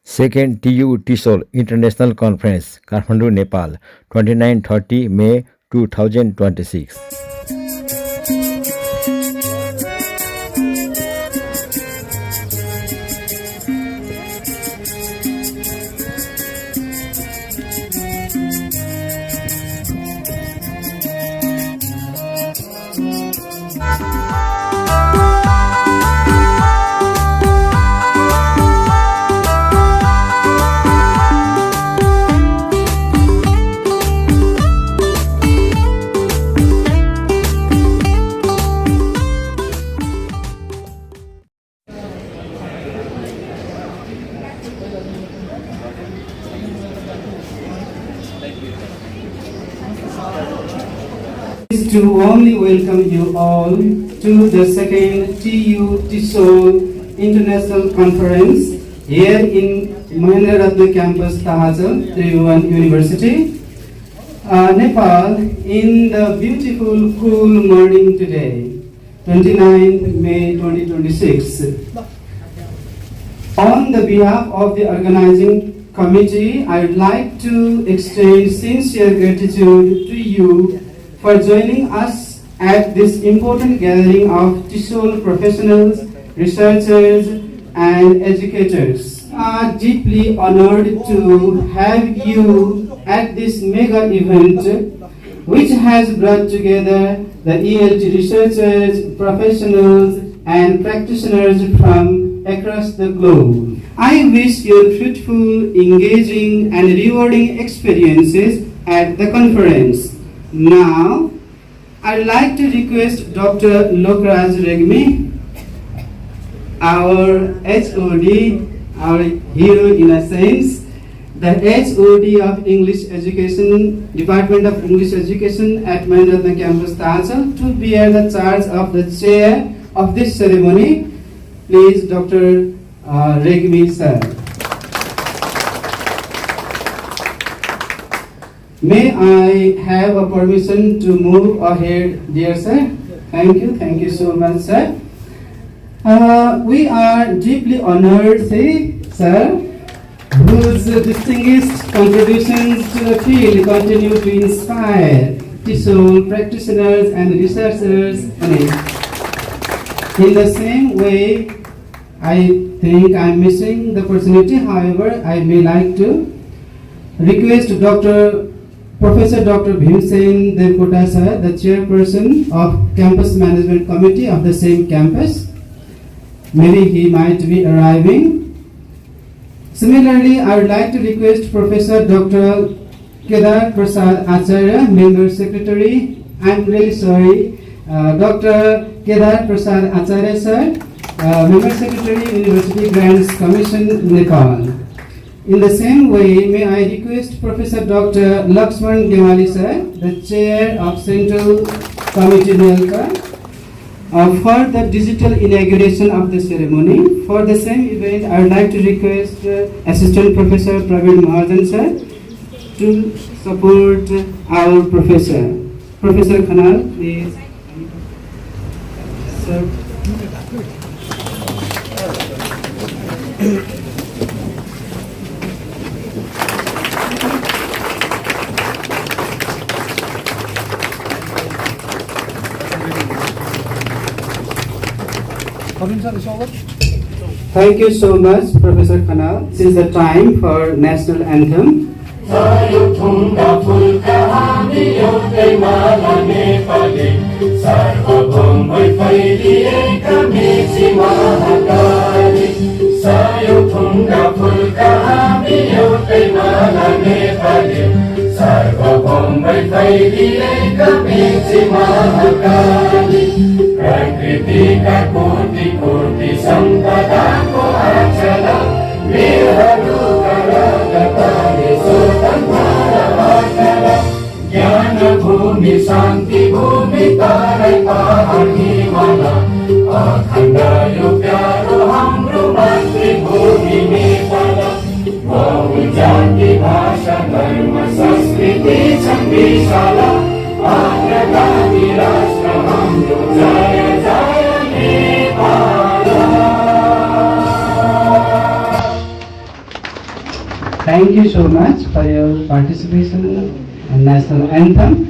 Second TU-TESOL International Conference, Kathmandu, Nepal, 29-30 May 2026. To warmly welcome you all to the second TU-TESOL International Conference here in Mahendra Ratna campus, Tahachal, TU1 University, Nepal, in the beautiful cool morning today, 29 May 2026. On the behalf of the organizing committee, I would like to extend sincere gratitude to you for joining us at this important gathering of TESOL professionals, researchers, and educators. We are deeply honored to have you at this mega event, which has brought together the ELT researchers, professionals, and practitioners from across the globe. I wish you fruitful, engaging, and rewarding experiences at the conference. Now, I'd like to request Dr. Lokraj Regmi, our HOD, our hero in a sense, the HOD of English Education, Department of English Education at Mahendra campus, Tahachal, to bear the charge of the chair of this ceremony. Please, Dr. Regmi, sir. May I have a permission to move ahead, dear sir? Thank you so much, sir. We are deeply honored, sir, whose distinguished contributions to the field continue to inspire TESOL practitioners and researchers. In the same way, I think I'm missing the opportunity. However, I may like to request Professor Dr. Bhimsen Devkota sir, the chairperson of Campus Management Committee of the same campus. Maybe he might be arriving. Similarly, I would like to request Professor Dr. Kedar Prasad Acharya, Member Secretary. I'm really sorry, Dr. Kedar Prasad Acharya sir, Member Secretary, University Grants Commission, Nepal. In the same way, may I request Professor Dr. Lakshman Gemali sir, the Chair of Central Committee, Nelka, for the digital inauguration of the ceremony. For the same event, I would like to request Assistant Professor Praveen Mahajan sir to support our professor. Professor Khanal, please. Sir. Thank you so much, Professor Khanal. This is the time for national anthem. प्रकृतिका कोटि कोटि सम्पदाको आचला वीरहरूका रगतले स्वतन्त्र भएका ज्ञान भूमि शान्ति भूमि तारै पहाड हिमाल अखण्ड यो प्यारो हाम्रो मातृभूमि नेपाल बहु जाति भाषा धर्म संस्कृति छन् विशाल अग्रगामी राष्ट्र हाम्रो जय जय Nepal. Thank you so much for your participation in national anthem.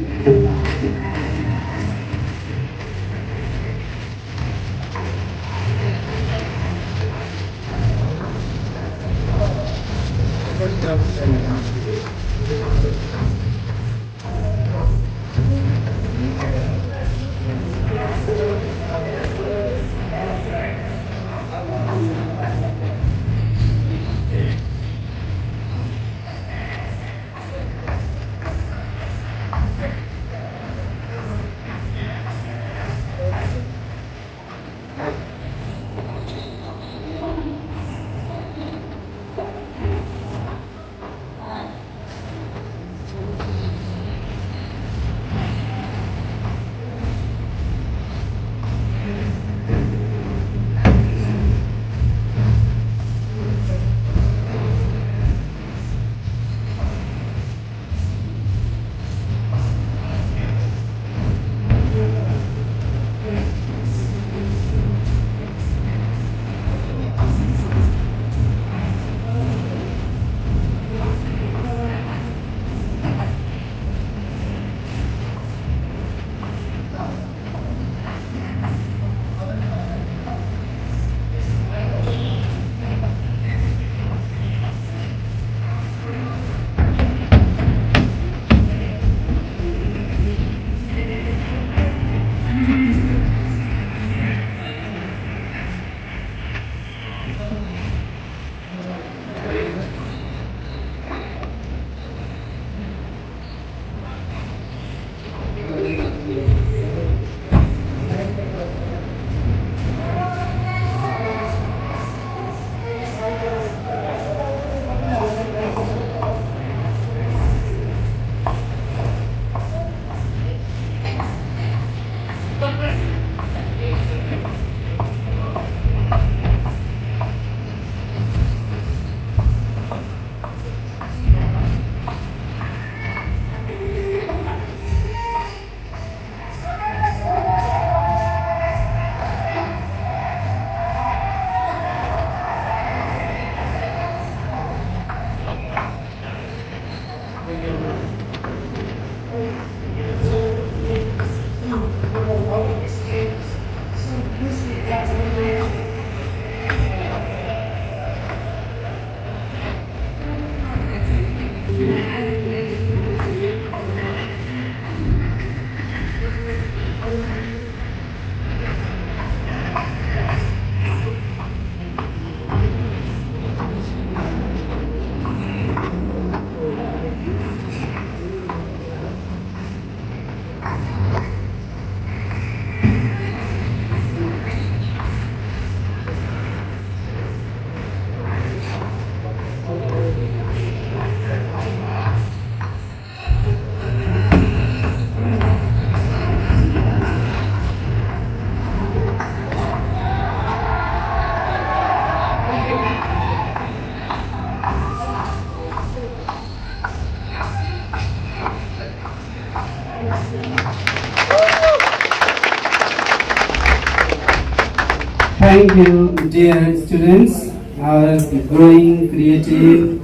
Thank you, dear students, our growing creative.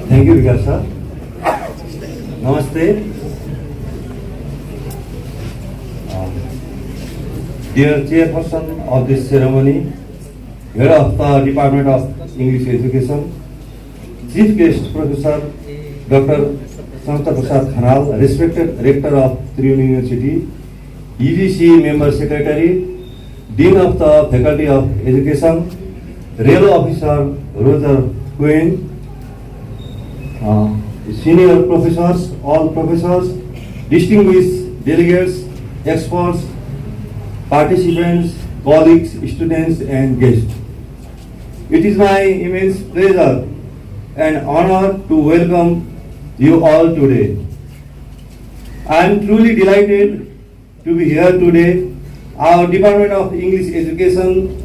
Thank you, Vikas sir. Namaste. Dear Chairperson of this ceremony, Head of the Department of English Education, Chief Guest Professor Dr. Samta Prasad Khanal, respected Rector of Trivandrum University, UGC Member Secretary, Dean of the Faculty of Education, Rail Officer Roger Quinn, senior professors, all professors, distinguished delegates, experts, participants, colleagues, students and guests. It is my immense pleasure and honor to welcome you all today. I am truly delighted to be here today. Our Department of English Education,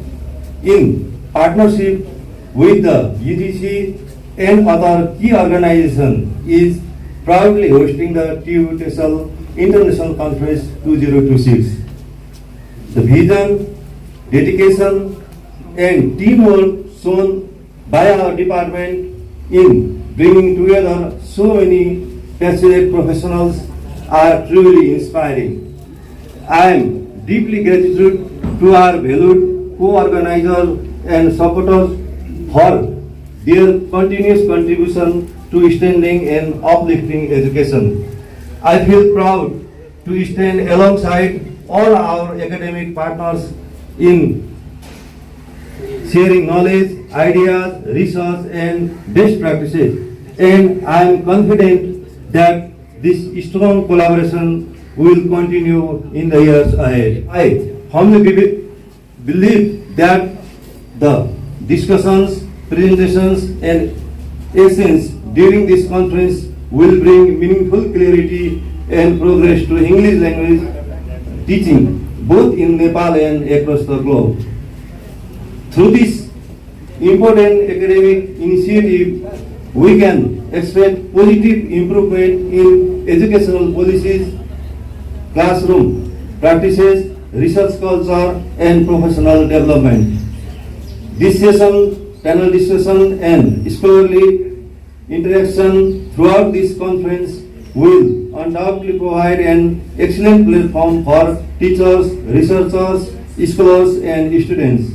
in partnership with the UGC and other key organizations, is proudly hosting the TU-TESOL International Conference 2026. The vision, dedication, and teamwork shown by our department in bringing together so many passionate professionals are truly inspiring. I am deeply grateful to our valued co-organizers and supporters for their continuous contribution to extending and uplifting education. I feel proud to stand alongside all our academic partners in sharing knowledge, ideas, research, and best practices. And I am confident that this strong collaboration will continue in the years ahead. I humbly believe that the discussions, presentations, and essence during this conference will bring meaningful clarity and progress to English language teaching both in Nepal and across the globe. Through this important academic initiative, we can expect positive improvement in educational policies, classroom practices, research culture, and professional development. This session, panel discussion, and scholarly interaction throughout this conference will undoubtedly provide an excellent platform for teachers, researchers, scholars, and students.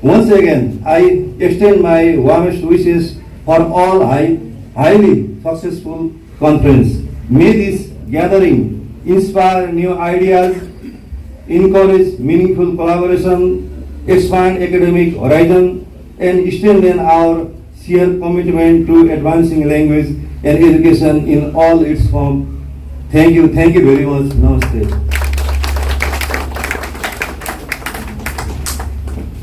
Once again, I extend my warmest wishes for all highly successful conference. May this gathering inspire new ideas, encourage meaningful collaboration, expand academic horizon, and strengthen our shared commitment to advancing language and education in all its forms. Thank you very much. Namaste.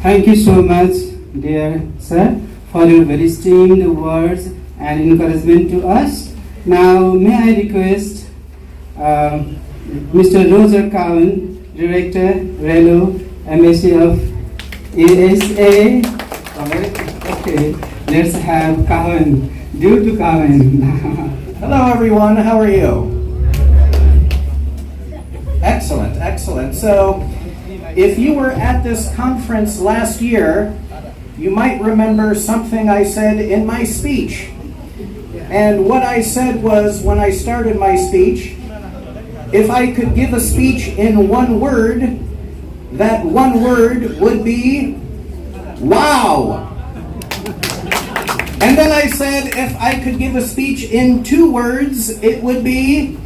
Thank you so much, dear sir, for your very esteemed words and encouragement to us. Now, may I request Mr. Roger Cowan, Director, RELO, MSc of USA. Okay, let's have Cowan. Due to Cowan. Hello everyone, how are you? Excellent, excellent. So, if you were at this conference last year, you might remember something I said in my speech. And what I said was, when I started my speech, if I could give a speech in one word, that one word would be wow. And then I said, if I could give a speech in 2 words, it would be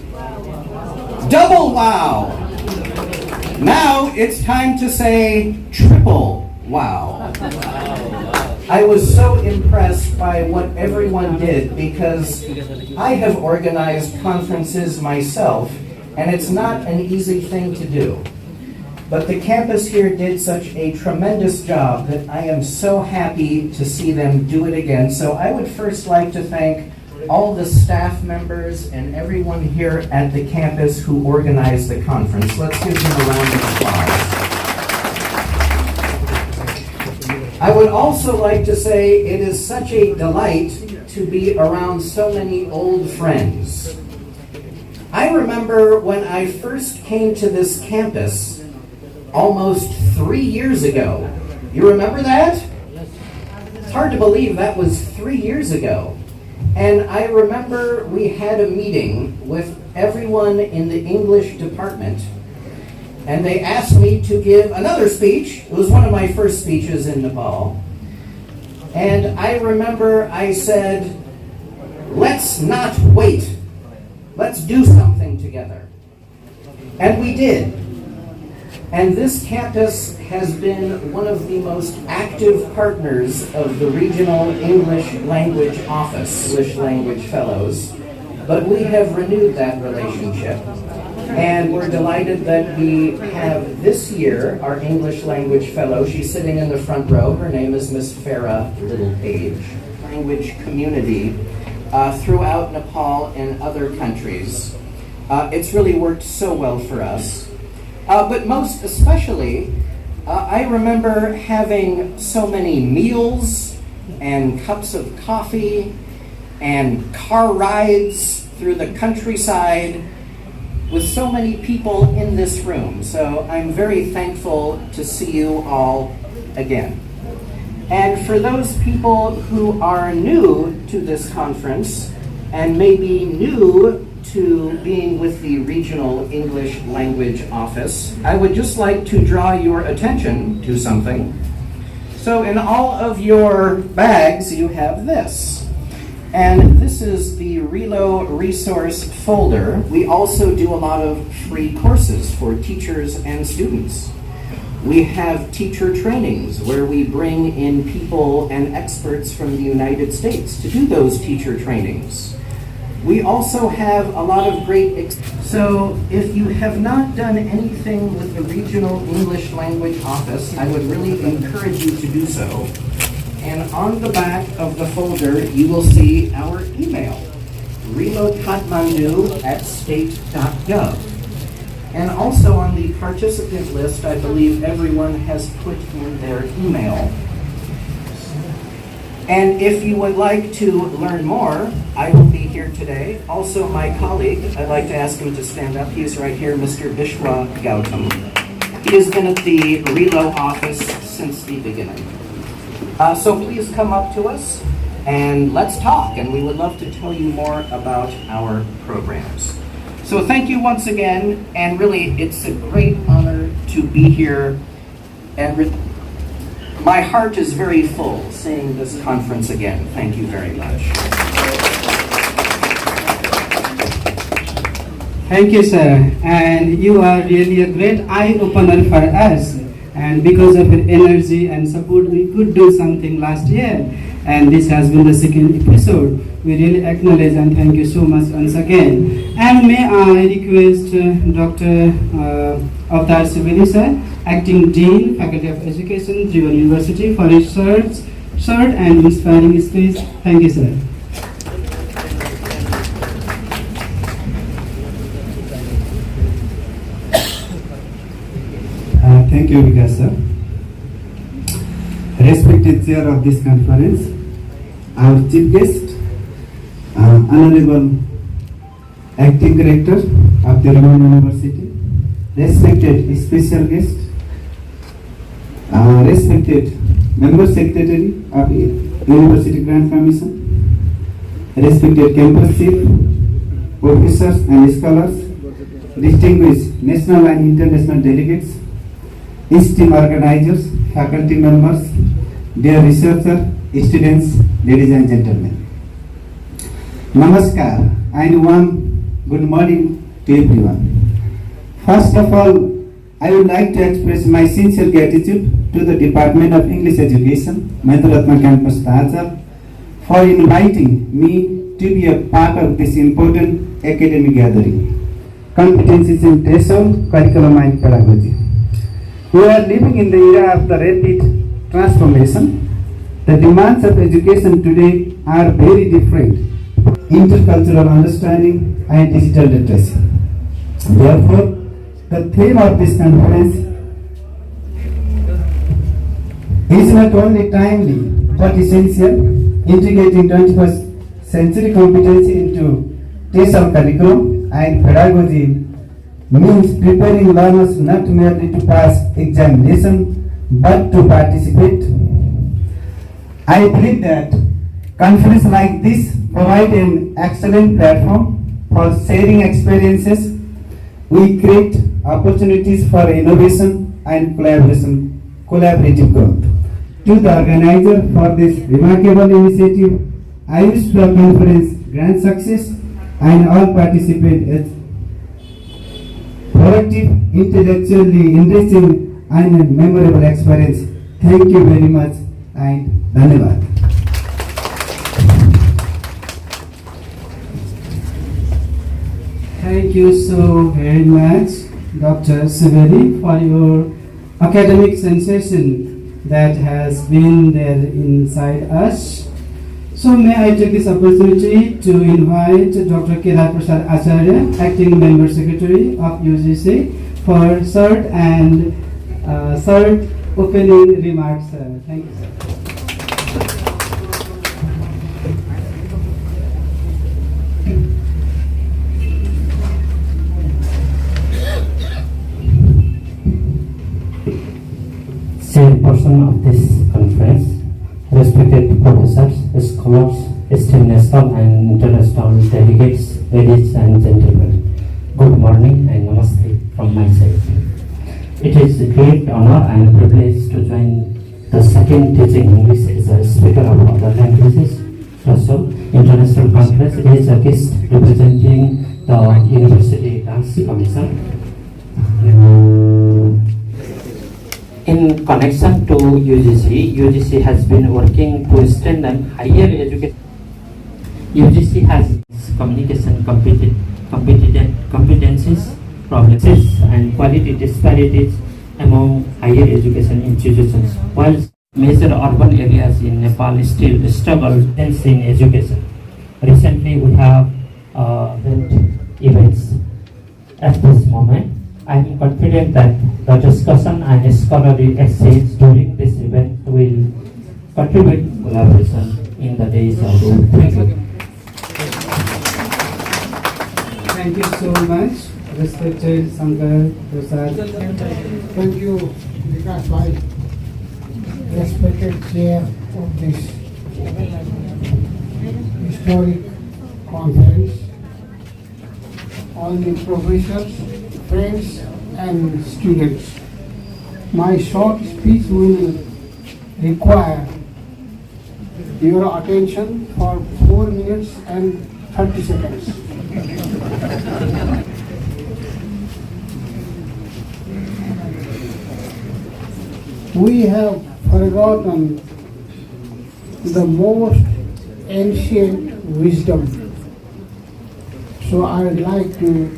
double wow. Now it's time to say triple wow. I was so impressed by what everyone did because I have organized conferences myself, and it's not an easy thing to do. But the campus here did such a tremendous job that I am so happy to see them do it again. So I would first like to thank all the staff members and everyone here at the campus who organized the conference. Let's give them a round of applause. I would also like to say it is such a delight to be around so many old friends. I remember when I first came to this campus almost 3 years ago. You remember that? It's hard to believe that was 3 years ago. And I remember we had a meeting with everyone in the English department, and they asked me to give another speech. It was one of my first speeches in Nepal. And I remember I said, let's not wait. Let's do something together. And we did. And this campus has been one of the most active partners of the Regional English Language Office, English Language Fellows. But we have renewed that relationship. And we're delighted that we have this year our English Language Fellow. She's sitting in the front row. Her name is Miss Farah Littlepage. Language community throughout Nepal and other countries. It's really worked so well for us. But most especially, I remember having so many meals and cups of coffee and car rides through the countryside with so many people in this room. So I'm very thankful to see you all again. And for those people who are new to this conference and maybe new to being with the Regional English Language Office, I would just like to draw your attention to something. So in all of your bags, you have this. And this is the Relo resource folder. We also do a lot of free courses for teachers and students. We have teacher trainings where we bring in people and experts from the United States to do those teacher trainings. We also have a lot of great, so if you have not done anything with the Regional English Language Office, I would really encourage you to do so. And on the back of the folder, you will see our email, relokatmandu@state.gov. And also on the participant list, I believe everyone has put in their email. And if you would like to learn more, I will be here today. Also, my colleague, I'd like to ask him to stand up. He is right here, Mr. Bishwa Gautam. He has been at the Relo office since the beginning. So please come up to us and let's talk, and we would love to tell you more about our programs. So thank you once again, and really it's a great honor to be here, and my heart is very full seeing this conference again. Thank you very much. Thank you, sir. And you are really a great eye-opener for us. And because of your energy and support, we could do something last year. And this has been the second episode. We really acknowledge and thank you so much once again. And may I request Dr. Avtar Sivedi, sir, Acting Dean, Faculty of Education, Tribhuvan University, for his short and inspiring speech. Thank you, sir. Thank you, Vikas sir. Respected chair of this conference, our chief guest, Honorable Acting Director of the Roman University, respected special guest, respected Member Secretary of University Grant Commission, respected campus chief, professors and scholars, distinguished national and international delegates, esteemed organizers, faculty members, dear researchers, students, ladies and gentlemen. Namaskar and one good morning to everyone. First of all, I would like to express my sincere gratitude to the Department of English Education, Ratna campus Tahachal, for inviting me to be a part of this important academic gathering. Competencies in TESOL, curriculum and pedagogy. We are living in the era of the rapid transformation. The demands of education today are very different. Intercultural understanding and digital literacy. Therefore, the theme of this conference is not only timely but essential, integrating 21st century competency into TESOL curriculum and pedagogy means preparing learners not merely to pass examination but to participate. I believe that conferences like this provide an excellent platform for sharing experiences. We create opportunities for innovation and collaborative growth. To the organizer for this remarkable initiative, I wish the conference grand success and all participants productive, intellectually enriching and memorable experience. Thank you very much and Dhanyavad. Thank you so very much, Dr. Sivedi, for your academic sensation that has been there inside us. So may I take this opportunity to invite Dr. Kedar Prasad Acharya, Acting Member Secretary of UGC, for short opening remarks. Thank you, sir. Chairperson of this conference, scholars, esteemed national and international delegates, ladies and gentlemen. Good morning and namaste from my side. It is a great honor and privilege to join the second teaching English as a speaker of other languages. TESOL International Conference is a guest representing the University Dance Commission. In connection to UGC has been working to strengthen higher education. UGC has communication competencies, problems, and quality disparities among higher education institutions, while major urban areas in Nepal still struggle in education. Recently, we have held events. At this moment, I am confident that the discussion and scholarly exchange during this event will contribute to collaboration in the days ahead. Thank you. Thank you so much, respected Shankar Prasad. Thank you, Vikas Bhai, respected chair of this historic conference, all the professors, friends and students. My short speech will require your attention for 4 minutes and 30 seconds. We have forgotten the most ancient wisdom. So I would like to,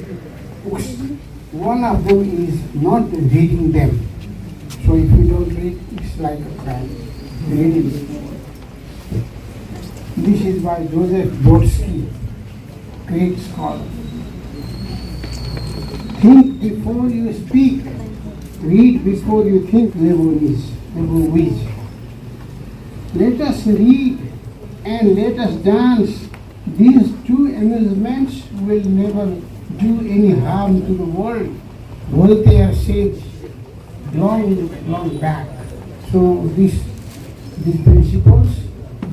one of them is not reading them. So if you don't read, it's like a crime. Reading. This is by Joseph Brodsky, great scholar. Think before you speak. Read before you think, Leibniz. Let us read and let us dance. These two amusements will never do any harm to the world. Voltaire said long back. So these principles,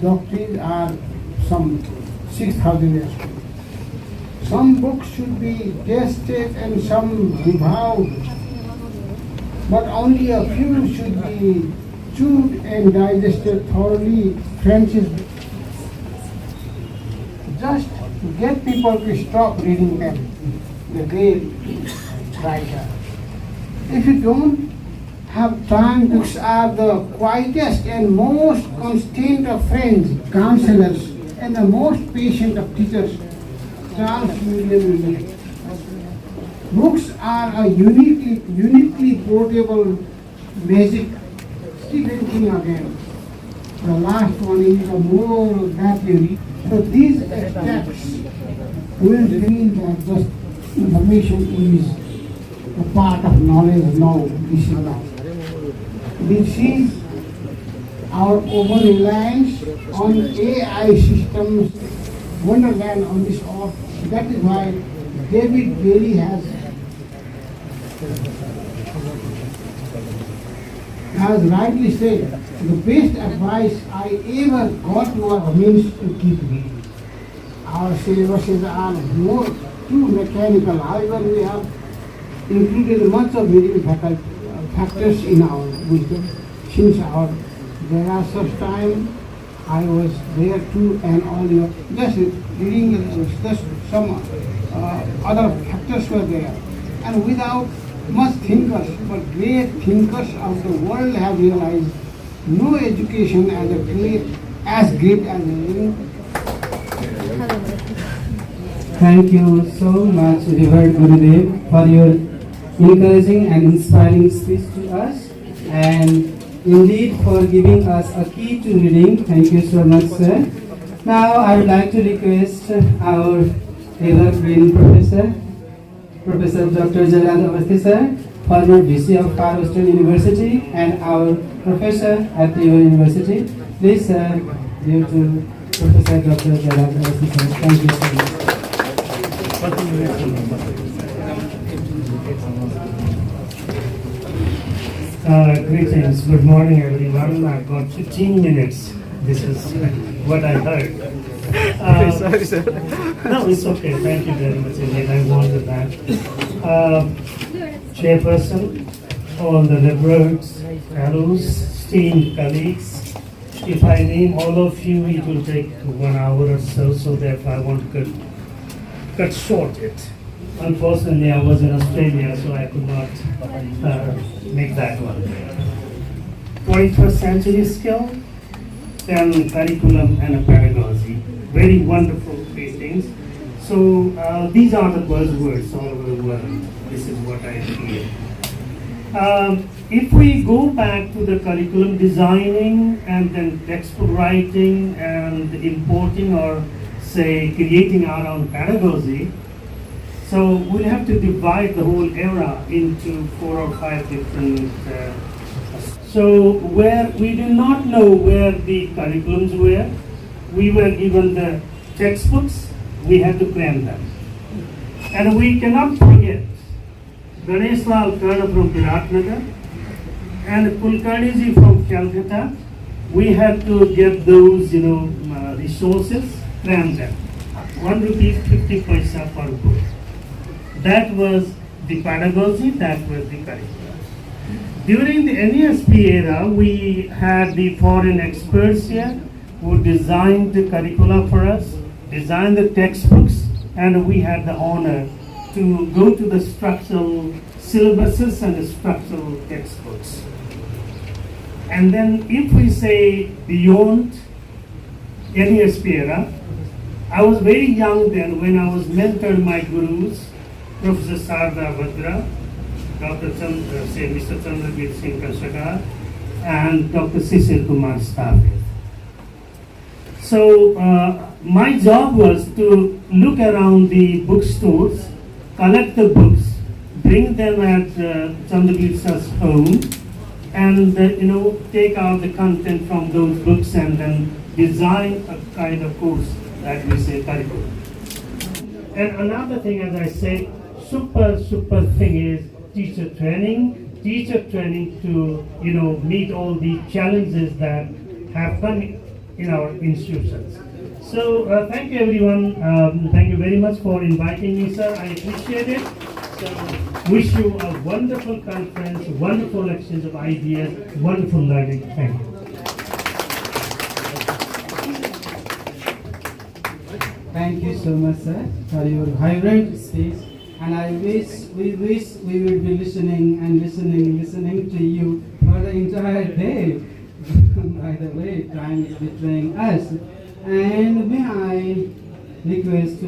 doctrines are some 6,000 years old. Some books should be tested and some devoured, but only a few should be chewed and digested thoroughly. Francis, just get people to stop reading them, the great writer. If you don't have time, books are the quietest and most constant of friends, counselors, and the most patient of teachers. Charles William. Books are a uniquely portable magic. Stephen King again. The last one is the more that you read. So these extracts will reveal that the information is a part of knowledge. No, this is not. This is our over-reliance on AI systems, wonderland on this earth. That is why David Bailey has rightly said, the best advice I ever got means to keep reading. Our syllabuses are more too mechanical. However, we have included much of reading factors in our wisdom. Since there are such time I was there too, and all your just reading, just some other factors were there, and without much thinkers, but great thinkers of the world have realized no education as great as reading. Thank you so much, Revered Gurudev, for your encouraging and inspiring speech to us, and indeed for giving us a key to reading. Thank you so much, sir. Now I would like to request our evergreen professor, Professor Dr. Jalal Awasthi sir, former VC of Far Western University and our professor at TU University. Please, sir, due to Professor Dr. Jalal Awasthi sir. Thank you so much. Greetings, good morning everyone. I've got 15 minutes This is what I heard. Sorry, sir. No, it's okay. Thank you very much indeed. I wanted that. Chairperson, all the liberals, fellows, esteemed colleagues, if I name all of you, it will take 1 hour or so, so therefore I want to cut short it. Unfortunately, I was in Australia, so I could not make that one. 21st century skill, then curriculum and a pedagogy. Very wonderful things. So these are the buzzwords all over the world. This is what I feel. If we go back to the curriculum designing and then textbook writing and importing or say creating our own pedagogy, so we'll have to divide the whole era into 4 or 5 different so where we do not know where the curriculums were, we were given the textbooks, we had to cram them. And we cannot forget Ganesh Lal Karna from Ratna and Kulkarniji from Calcutta. We had to get those, resources, cram them. 1 rupee 50 paisa per book. That was the pedagogy, that was the curriculum. During the NESP era, we had the foreign experts here who designed the curricula for us, designed the textbooks, and we had the honor to go to the structural syllabuses and the structural textbooks. And then if we say beyond NESP era, I was very young then when I was mentored my gurus, Professor Sarda Bhadra, Dr. Mr. Chandragir Singh Kashakar, and Dr. Cecil Kumar Stavit. So my job was to look around the bookstores, collect the books, bring them at Chandragir Sir's home, and take out the content from those books and then design a kind of course that we say curriculum. And another thing, as I said, super thing is teacher training to meet all the challenges that have come in our institutions. So thank you everyone. Thank you very much for inviting me, sir. I appreciate it. So wish you a wonderful conference, wonderful exchange of ideas, wonderful learning. Thank you. Thank you so much, sir, for your vibrant speech. And I wish we will be listening to you for the entire day. By the way, time is betraying us. And may I request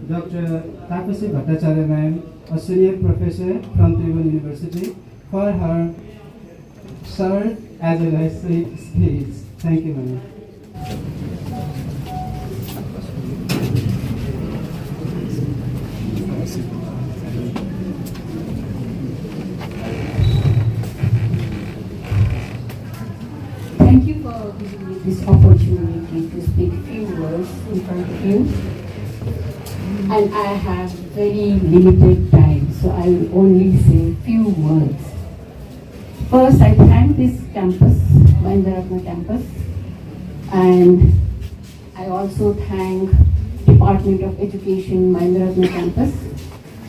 Dr. Tapasi Bhattacharya ma'am, a senior professor from Tribhuvan University, for her short as well as sweet speech. Thank you, ma'am. Thank you for giving me this opportunity to speak few words in front of you. And I have very limited time, so I will only say few words. First, I thank this campus, Mahendra campus, and I also thank Department of Education, Mahendra campus,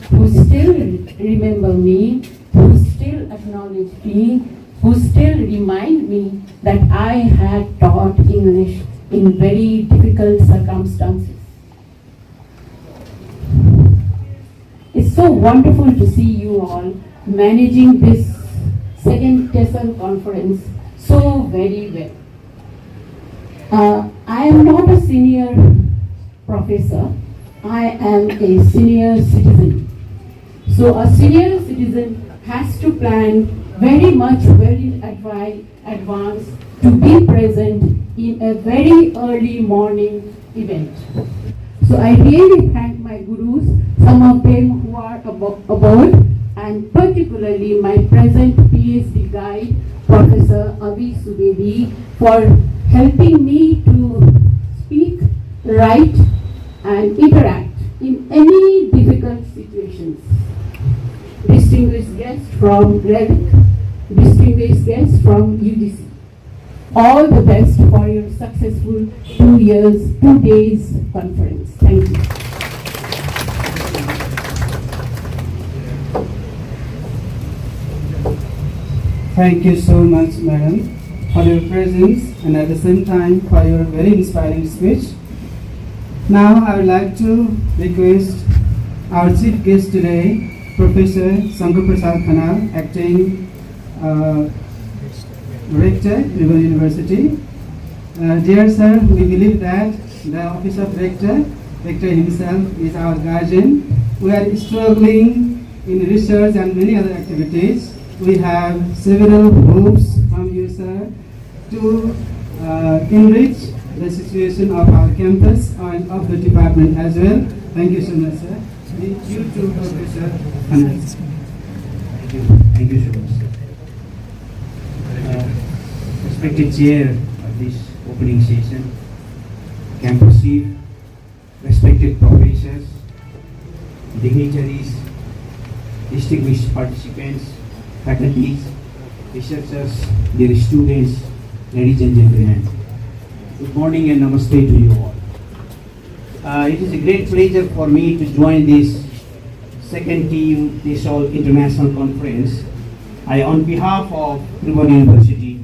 who still remember me, who still acknowledge me, who still remind me that I had taught English in very difficult circumstances. It's so wonderful to see you all managing this second TESOL conference so very well. I am not a senior professor, I am a senior citizen. So a senior citizen has to plan very much well in advance to be present in a very early morning event. So I really thank my gurus, some of them who are above, and particularly my present PhD guide, Professor Avi Subedi, for helping me to speak, write, and interact in any difficult situations. Distinguished guests from REVIC, distinguished guests from UGC. All the best for your success. successful 2 days conference. Thank you. Thank you so much, madam, for your presence and at the same time for your very inspiring speech. Now I would like to request our chief guest today, Professor Shankar Prasad Khanal, acting Rector, Tribhuvan University. Dear sir, we believe that the office of Rector himself is our guardian. We are struggling in research and many other activities. We have several hopes from you, sir, to enrich the situation of our campus and of the department as well. Thank you so much, sir. You too, Professor. Thank you so much, sir. Respected chair of this opening session, campus chief, respected professors, dignitaries, distinguished participants, faculties, researchers, dear students, ladies and gentlemen. Good morning and namaste to you all. It is a great pleasure for me to join this second TU-TESOL International Conference. I, on behalf of Tribhuvan University,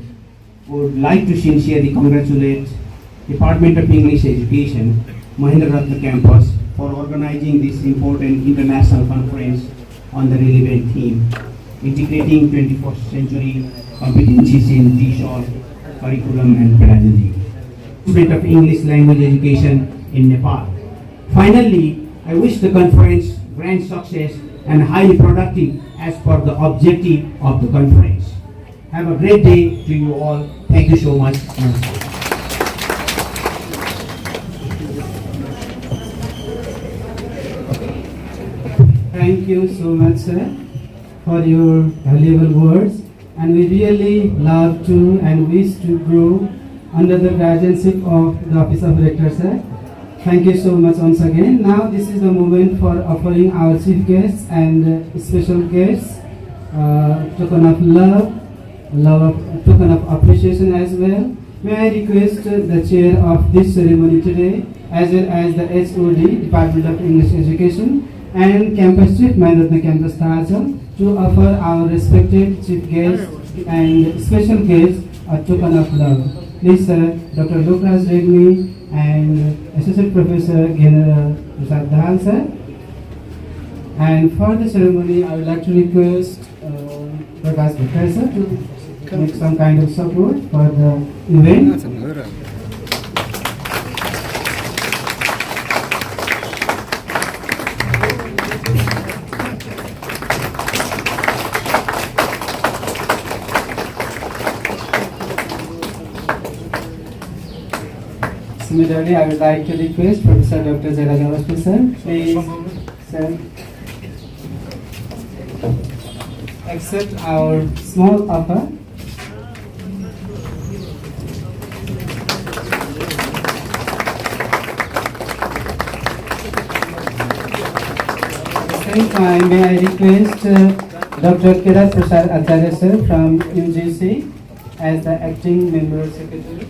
would like to sincerely congratulate Department of English Education, Mahendra Ratna campus, for organizing this important international conference on the relevant theme, integrating 21st century competencies in TESOL curriculum and pedagogy. Department of English Language Education in Nepal. Finally, I wish the conference grand success and highly productive as per the objective of the conference. Have a great day to you all. Thank you so much. Thank you so much, sir, for your valuable words. And we really love to and wish to grow under the guardianship of the Office of Rector, sir. Thank you so much once again. Now this is the moment for offering our chief guests and special guests token of love, token of appreciation as well. May I request the chair of this ceremony today, as well as the HOD, Department of English Education, and campus chief, Mahendra campus Tahachal, to offer our respected chief guests and special guests a token of love. Please, sir, Dr. Lukas Regmi and Associate Professor Mahendra Prasad Khanal, sir. And for the ceremony, I would like to request Prakash Bhatta, sir, to make some kind of support for the event. Similarly, I would like to request Professor Dr. Jalagavaspi, sir, please, sir, accept our small offer. At the same time, may I request Dr. Kirat Prasad Acharya, sir, from UGC as the acting member secretary.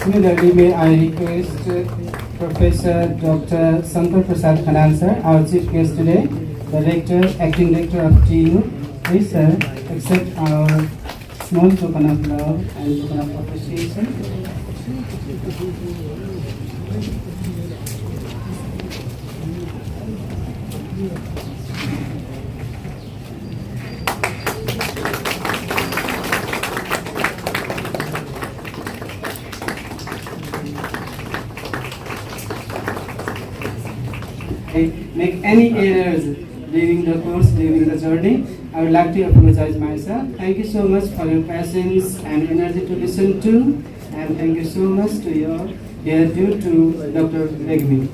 Similarly, may I request Professor Dr. Shankar Prasad Khanal, sir, our chief guest today, the rector, acting rector of TU. Please, sir, accept our small token of love and token of appreciation. Make any errors during the course, during the journey, I would like to apologize myself. Thank you so much for your patience and energy to listen to, and thank you so much to your dear due to Dr. Regmi.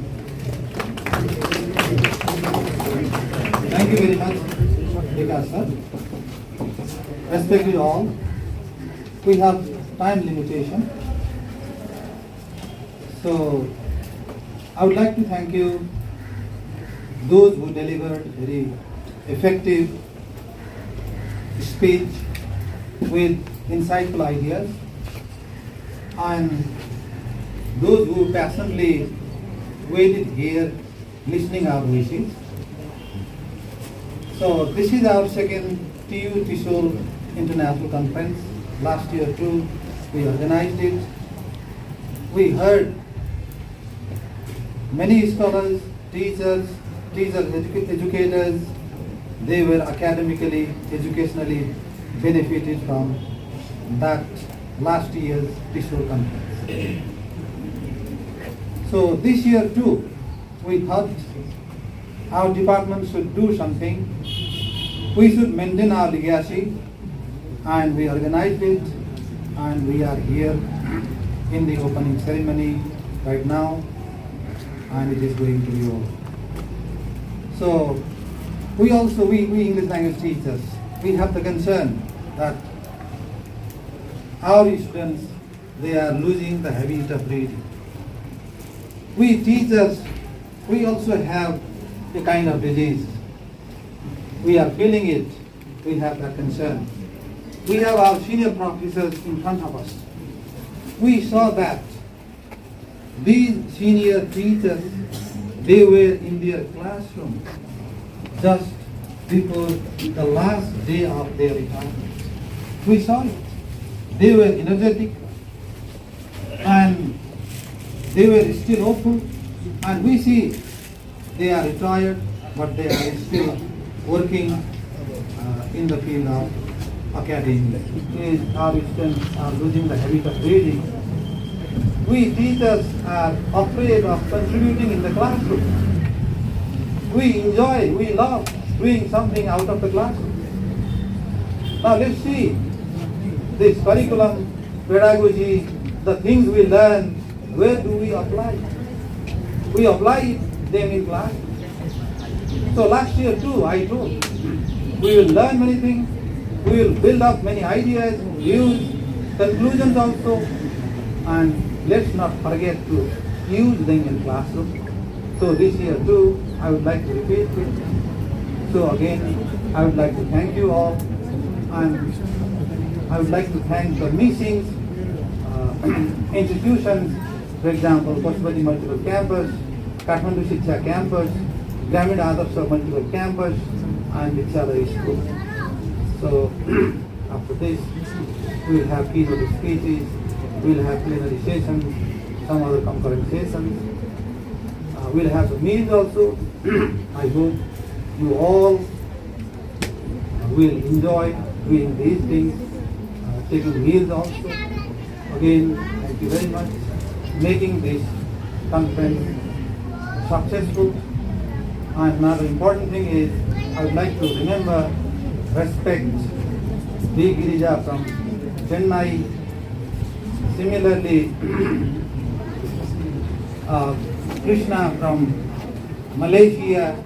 Thank you very much, Vikas sir. Respect you all. We have time limitation. So, I would like to thank you, those who delivered very effective speech with insightful ideas, and those who passionately waited here listening our wishes. So this is our second TU-TESOL International Conference. Last year too, we organized it. We heard many scholars, teachers, educators. They were academically, educationally benefited from that last year's TESOL conference. So this year too, we thought our department should do something. We should maintain our legacy, and we organized it, and we are here in the opening ceremony right now, and it is going to be over. So we English language teachers, we have the concern that our students, they are losing the habit of reading. We teachers, we also have a kind of disease. We are feeling it. We have that concern. We have our senior professors in front of us. We saw that these senior teachers, they were in their classroom just before the last day of their retirement. We saw it. They were energetic and they were still hopeful, and we see they are retired, but they are still working in the field of academia. Our students are losing the habit of reading. We teachers are afraid of contributing in the classroom. We enjoy, we love doing something out of the classroom. Now let's see this curriculum, pedagogy, the things we learn, where do we apply? We apply them in class. So last year too, I told, we will learn many things, we will build up many ideas, views, conclusions also, and let's not forget to use them in classroom. So this year too, I would like to repeat it. So again, I would like to thank you all, and I would like to thank the missing institutions, for example, Pashupati Multiple Campus, Kathmandu Shiksha Campus, Gramin Adarsh Multiple Campus, and Vidyalaya School. So after this, we will have keynote speeches, we will have plenary sessions, some other concurrent sessions. We will have the meals also. I hope you all will enjoy doing these things, taking meals also. Again, thank you very much. Making this conference successful. And another important thing is, I would like to remember, respect B. Girija from Chennai. Similarly, Krishna from Malaysia,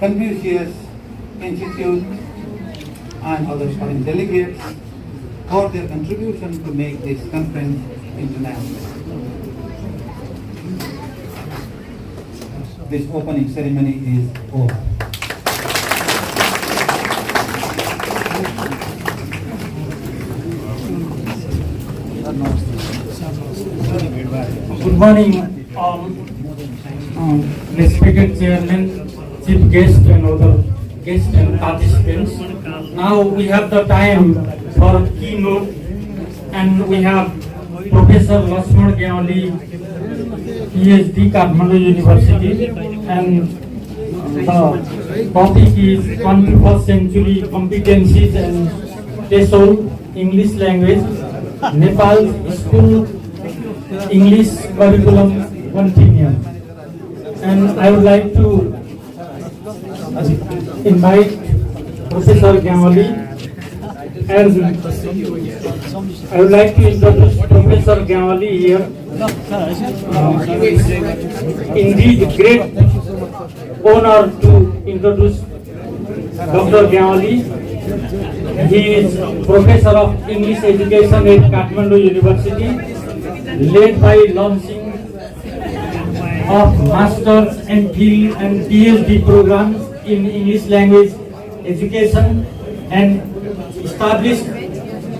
Confucius Institute, and other foreign delegates for their contribution to make this conference international. This opening ceremony is over. Good morning, all respected chairman, chief guest, and other guests and participants. Now we have the time for keynote, and we have Professor Lakshman Gyawali, PhD, Kathmandu University, and the topic is 21st Century Competencies and TESOL English Language, Nepal School English Curriculum Continuum. And I would like to invite Professor Gyawali, and I would like to introduce Professor Gyawali here. Indeed, great honor to introduce Dr. Gyawali. He is Professor of English Education at Kathmandu University, led by launching of Masters and PhD programs in English language education and established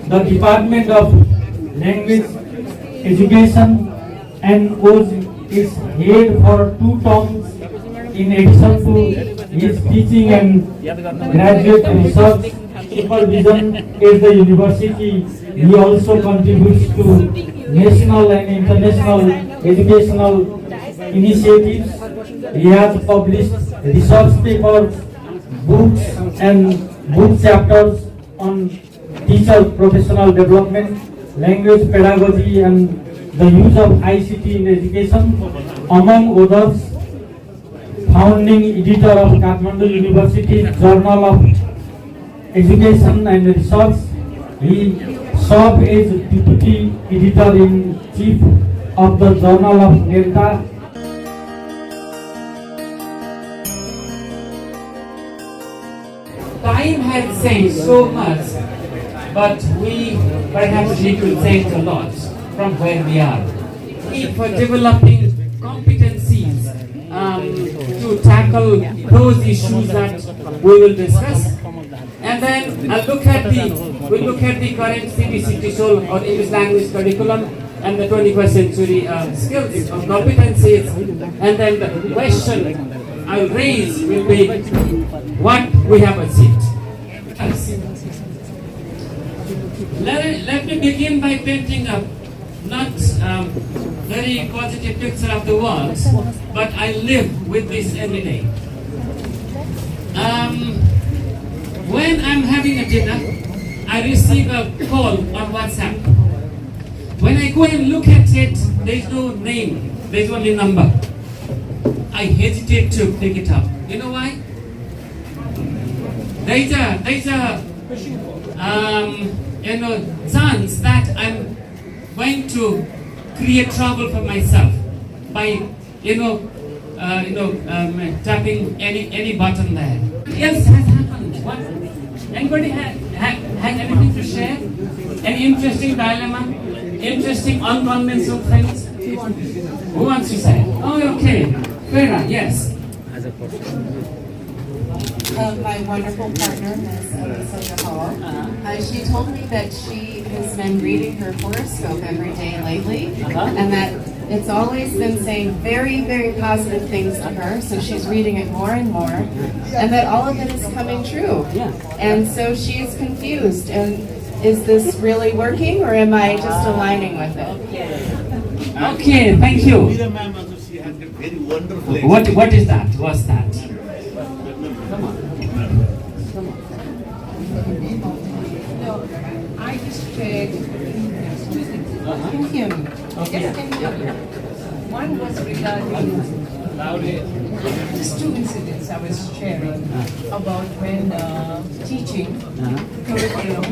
the Department of Language Education and was its head for 2 terms. In addition to his teaching and graduate research supervision at the university, he also contributes to national and international educational initiatives. He has published research papers, books and book chapters on teacher professional development, language pedagogy and the use of ICT in education, among others. Founding editor of Kathmandu University Journal of Education and Research, he served as deputy editor-in-chief of the Journal of Delta. Time has changed so much, but we perhaps need to change a lot from where we are. If developing competencies to tackle those issues that we will discuss, and then we'll look at the current TU-TESOL or English language curriculum and the 21st century skills or competencies, and then the question I'll raise will be what we have achieved. Let me begin by painting a not very positive picture of the world, but I live with this every day. When I'm having a dinner, I receive a call on WhatsApp. When I go and look at it, there's no name, there's only number. I hesitate to pick it up. You know why? There's a chance that I'm going to create trouble for myself by tapping any button there. Yes, has happened. What? Anybody has anything to share? Any interesting dilemma? Interesting unconventional things? Who wants to say? Oh, okay. Fair enough. Yes. My wonderful partner, Ms. Tahachal, she told me that she has been reading her horoscope every day lately, and that it's always been saying very, very positive things to her, so she's reading it more and more, and that all of it is coming true. And so she's confused, and is this really working, or am I just aligning with it? Okay, thank you. What is that? What's that? Come on. No, I just shared. Can you hear me? Okay. Yes, can you hear me? One was regarding the two incidents I was sharing about when teaching curriculum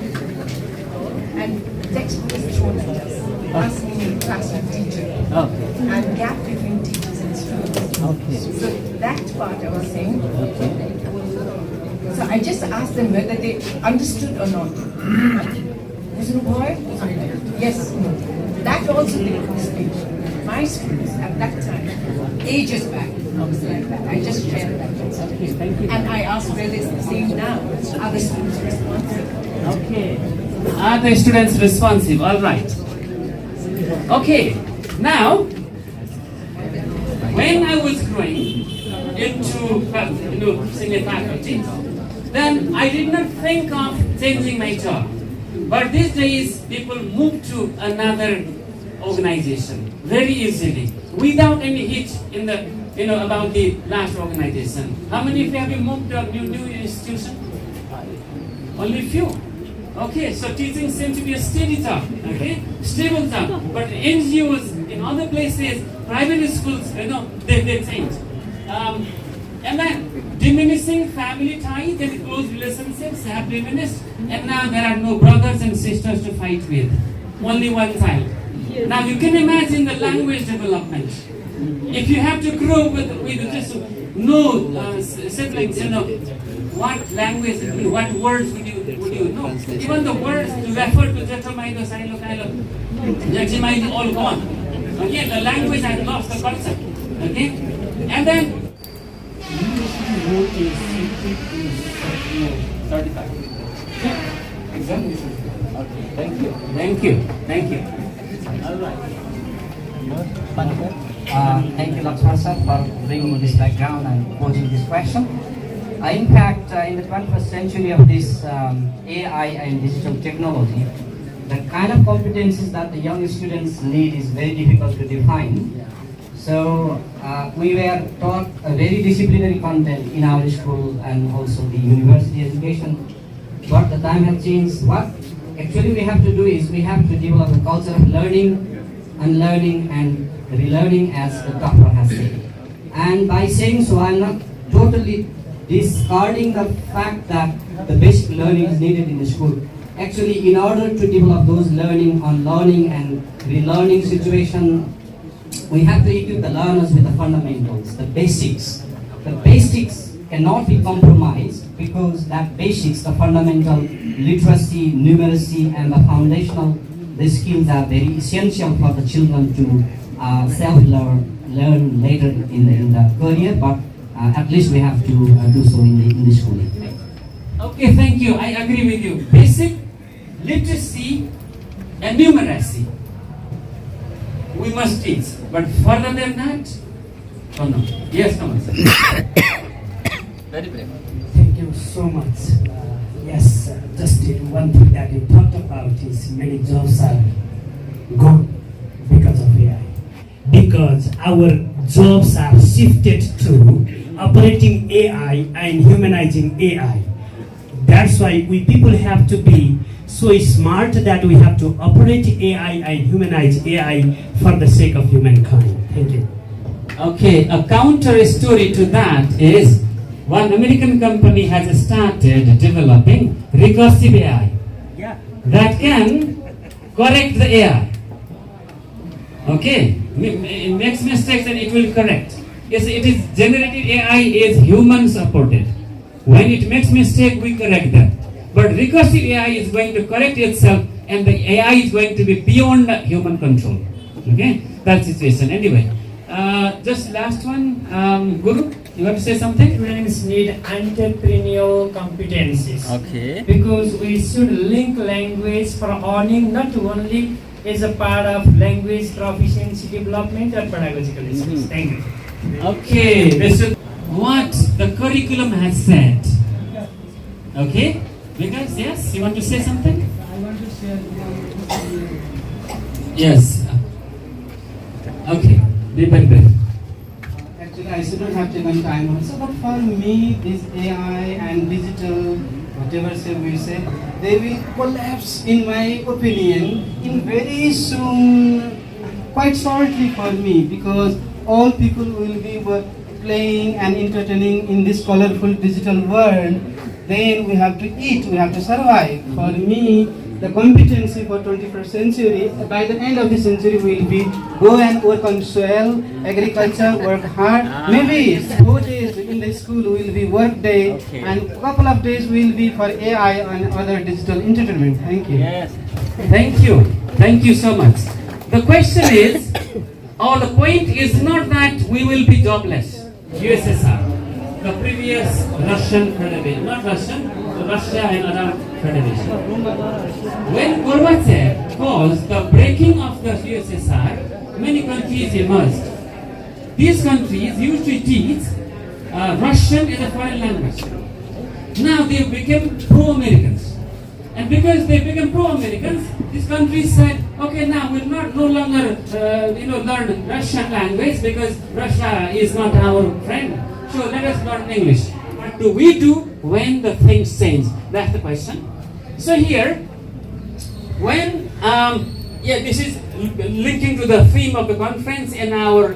and textbook is thrown at us, asking in classroom teacher, and gap between teachers and students. So that part I was saying. So I just asked them whether they understood or not. Was it a boy? Was it a girl? Yes, no. That also didn't explain. My students at that time, ages back, was like that. I just shared that. And I asked whether it's the same now. Are the students responsive? Okay. Are the students responsive? All right. Okay. Now, when I was growing into senior faculty, then I did not think of changing my job. But these days, people move to another organization very easily, without any hitch in the about the last organization. How many of you have been moved to a new institution? Only few. Okay, so teaching seems to be a steady job, okay, stable job. But NGOs in other places, private schools, they change. And then diminishing family ties and close relationships have diminished, and now there are no brothers and sisters to fight with, only one child. Now you can imagine the language development. If you have to grow with just no siblings, what language, what words would you know? Even the words to refer to Jatamaido, Silo, Jajimaid, all gone. Okay, the language has lost the concept. Okay, and then done? Okay, thank you. Thank you. Thank you. All right. Thank you, Lakshman sir, for bringing this background and posing this question. In fact, in the 21st century of this AI and digital technology, the kind of competencies that the young students need is very difficult to define. So we were taught a very disciplinary content in our school and also the university education. But the time has changed. What actually we have to do is we have to develop a culture of learning, unlearning and relearning, as the doctor has said. And by saying so, I'm not totally discarding the fact that the basic learning is needed in the school. Actually, in order to develop those learning, unlearning and relearning situation, we have to equip the learners with the fundamentals, the basics. The basics cannot be compromised because that basics, the fundamental literacy, numeracy and the foundational, the skills are very essential for the children to self-learn later in the career, but at least we have to do so in the schooling. Okay, thank you. I agree with you. Basic literacy and numeracy we must teach, but further than that, oh no. Yes, Thomas. Very brave. Thank you so much. Yes, just one thing that you talked about is many jobs are gone because of AI. Because our jobs are shifted to operating AI and humanizing AI. That's why we people have to be so smart that we have to operate AI and humanize AI for the sake of humankind. Thank you. Okay, a counter story to that is one American company has started developing recursive AI that can correct the AI. Okay, it makes mistakes and it will correct. Yes, it is generative AI is human supported. When it makes mistake, we correct them. But recursive AI is going to correct itself and the AI is going to be beyond human control. Okay, that situation. Anyway, just last one, Guru, you want to say something? Students need entrepreneurial competencies. Okay. Because we should link language for earning not only as a part of language proficiency development or pedagogical skills. Thank you. Okay, this is what the curriculum has said. Okay, because yes, you want to say something? I want to share. Yes. Okay, be very brief. Actually, I shouldn't have taken time also, but for me, this AI and digital, whatever say we say, they will collapse, in my opinion, in very soon, quite shortly for me, because all people will be playing and entertaining in this colorful digital world. Then we have to eat, we have to survive. For me, the competency for 21st century, by the end of the century will be go and work on soil, agriculture, work hard. Maybe 4 days in the school will be work day and couple of days will be for AI and other digital entertainment. Thank you. Yes. Thank you. Thank you so much. The question is, or the point is not that we will be jobless. USSR, the previous Russian Federation, not Russian, Russia and other federation. When Gorbachev caused the breaking of the USSR, many countries emerged. These countries used to teach Russian as a foreign language. Now they became pro-Americans. And because they became pro-Americans, these countries said, okay, now we'll no longer learn Russian language because Russia is not our friend. So let us learn English. What do we do when the things change? That's the question. So here, when this is linking to the theme of the conference in our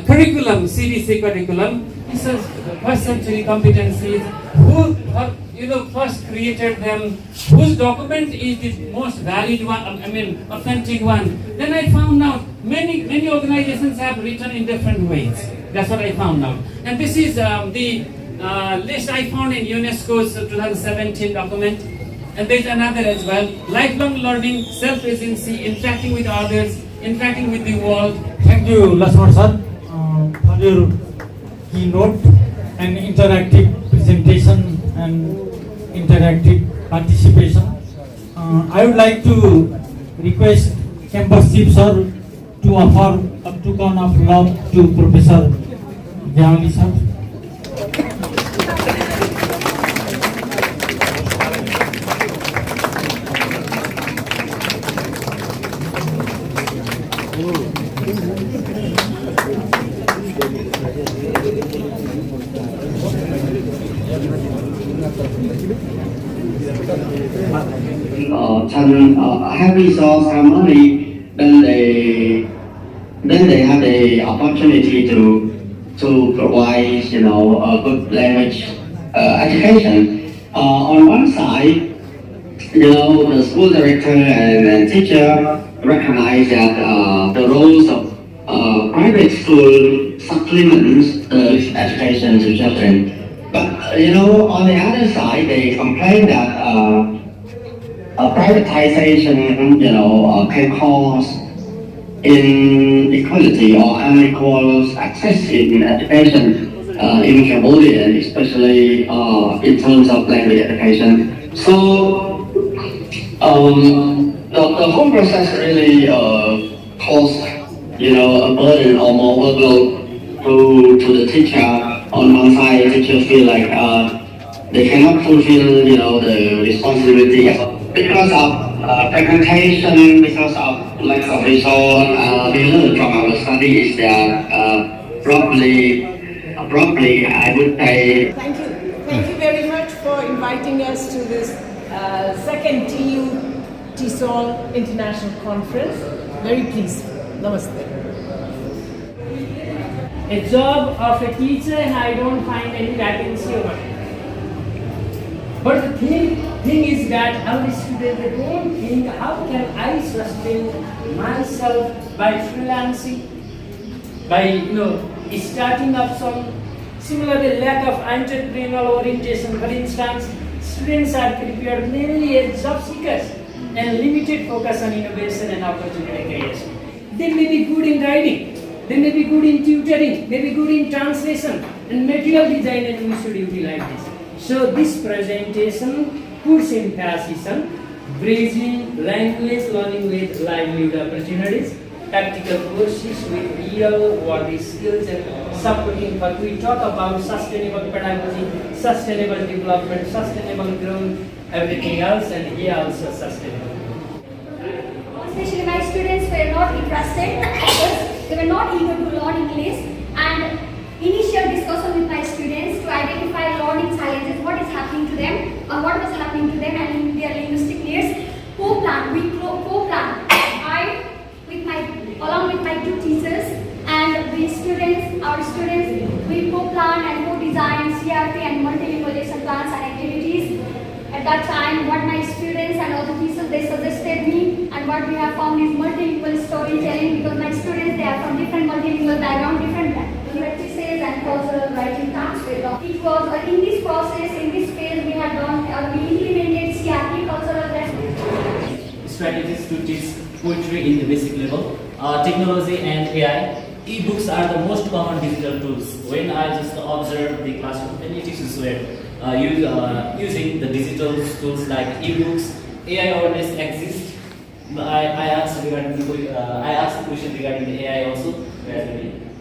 curriculum, CDC curriculum. It says first century competencies. Who first created them? Whose document is the most valid one? Authentic one. Then I found out many organizations have written in different ways. That's what I found out. And this is the list I found in UNESCO's 2017 document. And there's another as well. Lifelong learning, self-agency, interacting with others, interacting with the world. Thank you, Lakshman sir, for your keynote and interactive presentation and interactive participation. I would like to request campus chief sir to offer a token of love to Professor Jawli sir. Have resource, have money, then they have the opportunity to provide, a good language education. On one side, the school director and teacher recognize that the roles of private school supplements the education to children. But on the other side, they complain that privatization, can cause inequality or unequal access in education in Cambodia, especially in terms of language education. So the whole process really caused, a burden or more workload to the teacher. On one side, the teacher feel like they cannot fulfill, the responsibility because of fragmentation, because of lack of resource. We learned from our study is that probably, I would say. Thank you. Thank you very much for inviting us to this second TU-TESOL International Conference. Very pleased. Namaste. A job of a teacher, and I don't find any vacancy over it. But the thing is that our students, they don't think, how can I sustain myself by freelancing, by starting up some. Similarly, lack of entrepreneurial orientation. For instance, students are prepared mainly as job seekers and limited focus on innovation and opportunity creation. They may be good in writing. They may be good in tutoring, may be good in translation and material design, and we should utilize this. So this presentation puts emphasis on bridging language learning with livelihood opportunities, practical courses with real world skills, and supporting what we talk about sustainable pedagogy, sustainable development, sustainable growth, everything else, and here also sustainable. Especially my students were not interested because they were not eager to learn English, and initial discussion with my students to identify learning challenges, what is happening to them or what was happening to them and in their linguistic needs. Co-plan, along with my two teachers and our students, we co-plan and co-design CRP and multilingual lesson plans and activities. At that time, what my students and other teachers, they suggested me, and what we have found is multilingual storytelling, because my students, they are from different multilingual background, different practices and cultural writing tasks. It was in this process, in this phase, we implemented CRP cultural strategies to teach poetry in the basic level. Technology and AI. E-books are the most common digital tools. When I just observed the classroom, many teachers were using the digital tools like e-books. AI awareness exists. I asked a question regarding the AI also,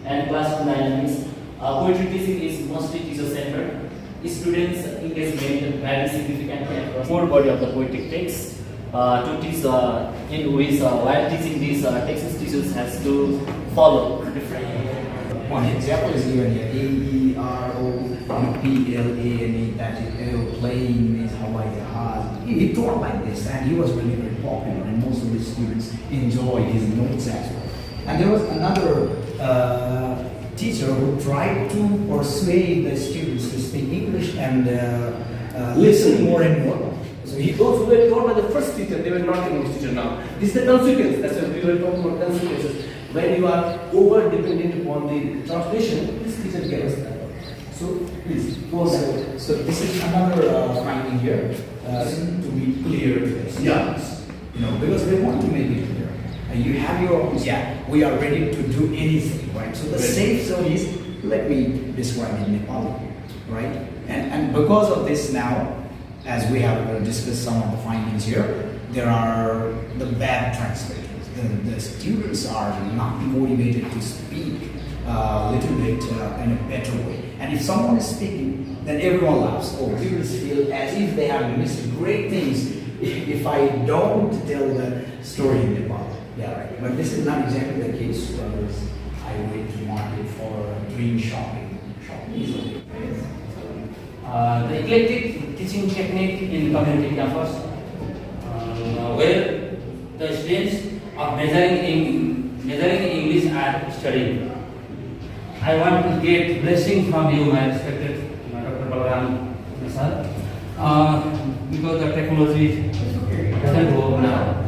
and classroom dynamics. Poetry teaching is mostly teacher-centered. Students' engagement varies significantly across core body of the poetic text. To teach in which while teaching these texts, teachers has to follow different. One example is given here: AEROPLANE, that is aeroplane means Hawaii jahaz. He taught like this, and he was really very popular, and most of the students enjoyed his notes as well. And there was another teacher who tried to persuade the students to speak English and listen more and more. So those who were taught by the first teacher, they were not English teacher now. This is the consequence. That's why we were talking about consequences. When you are over dependent upon the translation, this teacher gave us that. So please go ahead. So this is another finding here to be clear to the students. Because they want to make it clear. You have your own, we are ready to do anything, right? So the safe zone is, let me describe it in Nepali, right? And because of this now, as we have discussed some of the findings here, there are the bad translators. The students are not motivated to speak a little bit in a better way. And if someone is speaking, then everyone laughs. Oh, students feel as if they have missed great things if I don't tell the story in Nepal. Yeah, right. But this is not exactly the case. Whereas I went to market for doing shopping. Shopping easily. The eclectic teaching technique in community campus, where the students are majoring in English are studying. I want to get blessing from you, my respected Dr. Balaram sir, because the technology doesn't work now.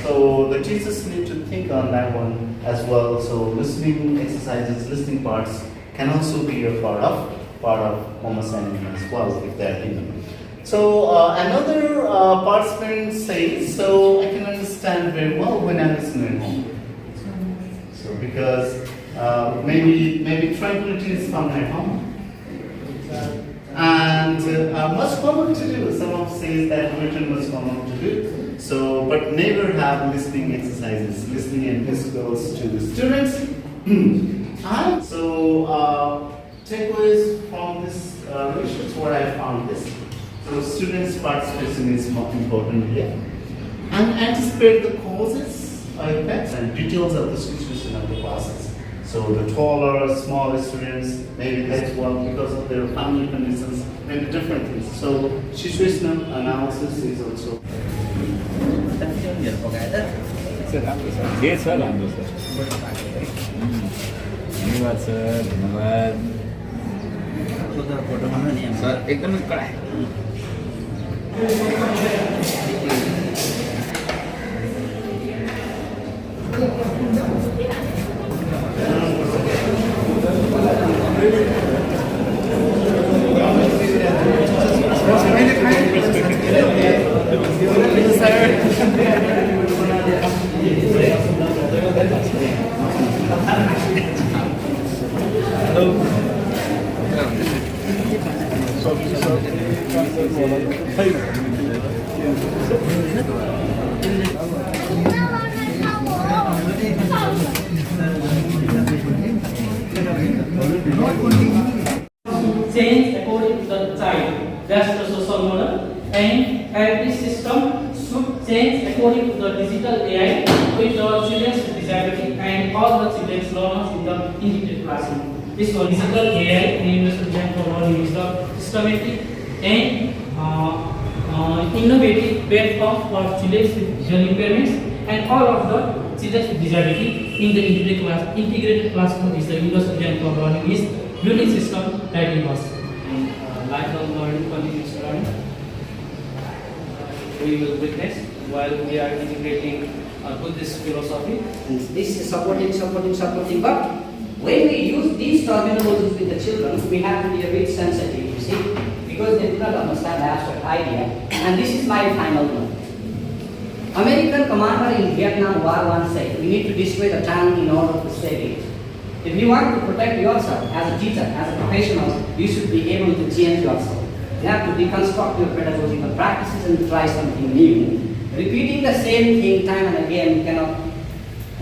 So the teachers need to think on that one as well. So listening exercises, listening parts can also be a part of home assignment as well if they are thinking. So another participant says, so I can understand very well when I listen at home. So because maybe tranquility is found at home. And much homework to do. Someone says that written much homework to do. So, but never have listening exercises, listening and discourse to the students. And so, takeaways from this research, what I found is, so students' participation is more important here. And anticipate the causes, effects, and details of the situation of the classes. So the taller, smaller students, maybe that's well because of their family conditions, maybe different things. So situational analysis is also. Change according to the child. That's the social model. And every system should change according to the digital AI with the children's disability and all the children's learners in the integrated classroom. This was digital AI, Universal Design for Learning, is the systematic and innovative platform for children with visual impairments and all of the children with disability in the integrated classroom is the Universal Design for Learning is building system that it was. Lifelong learning, continuous learning. We will witness while we are integrating Buddhist philosophy. This is supporting, but when we use these terminologies with the children, we have to be a bit sensitive, you see, because they do not understand the abstract idea. And this is my final one. American commander in Vietnam War once said, we need to destroy the town in order to save it. If you want to protect yourself as a teacher, as a professional, you should be able to change yourself. You have to deconstruct your pedagogical practices and try something new. Repeating the same thing time and again cannot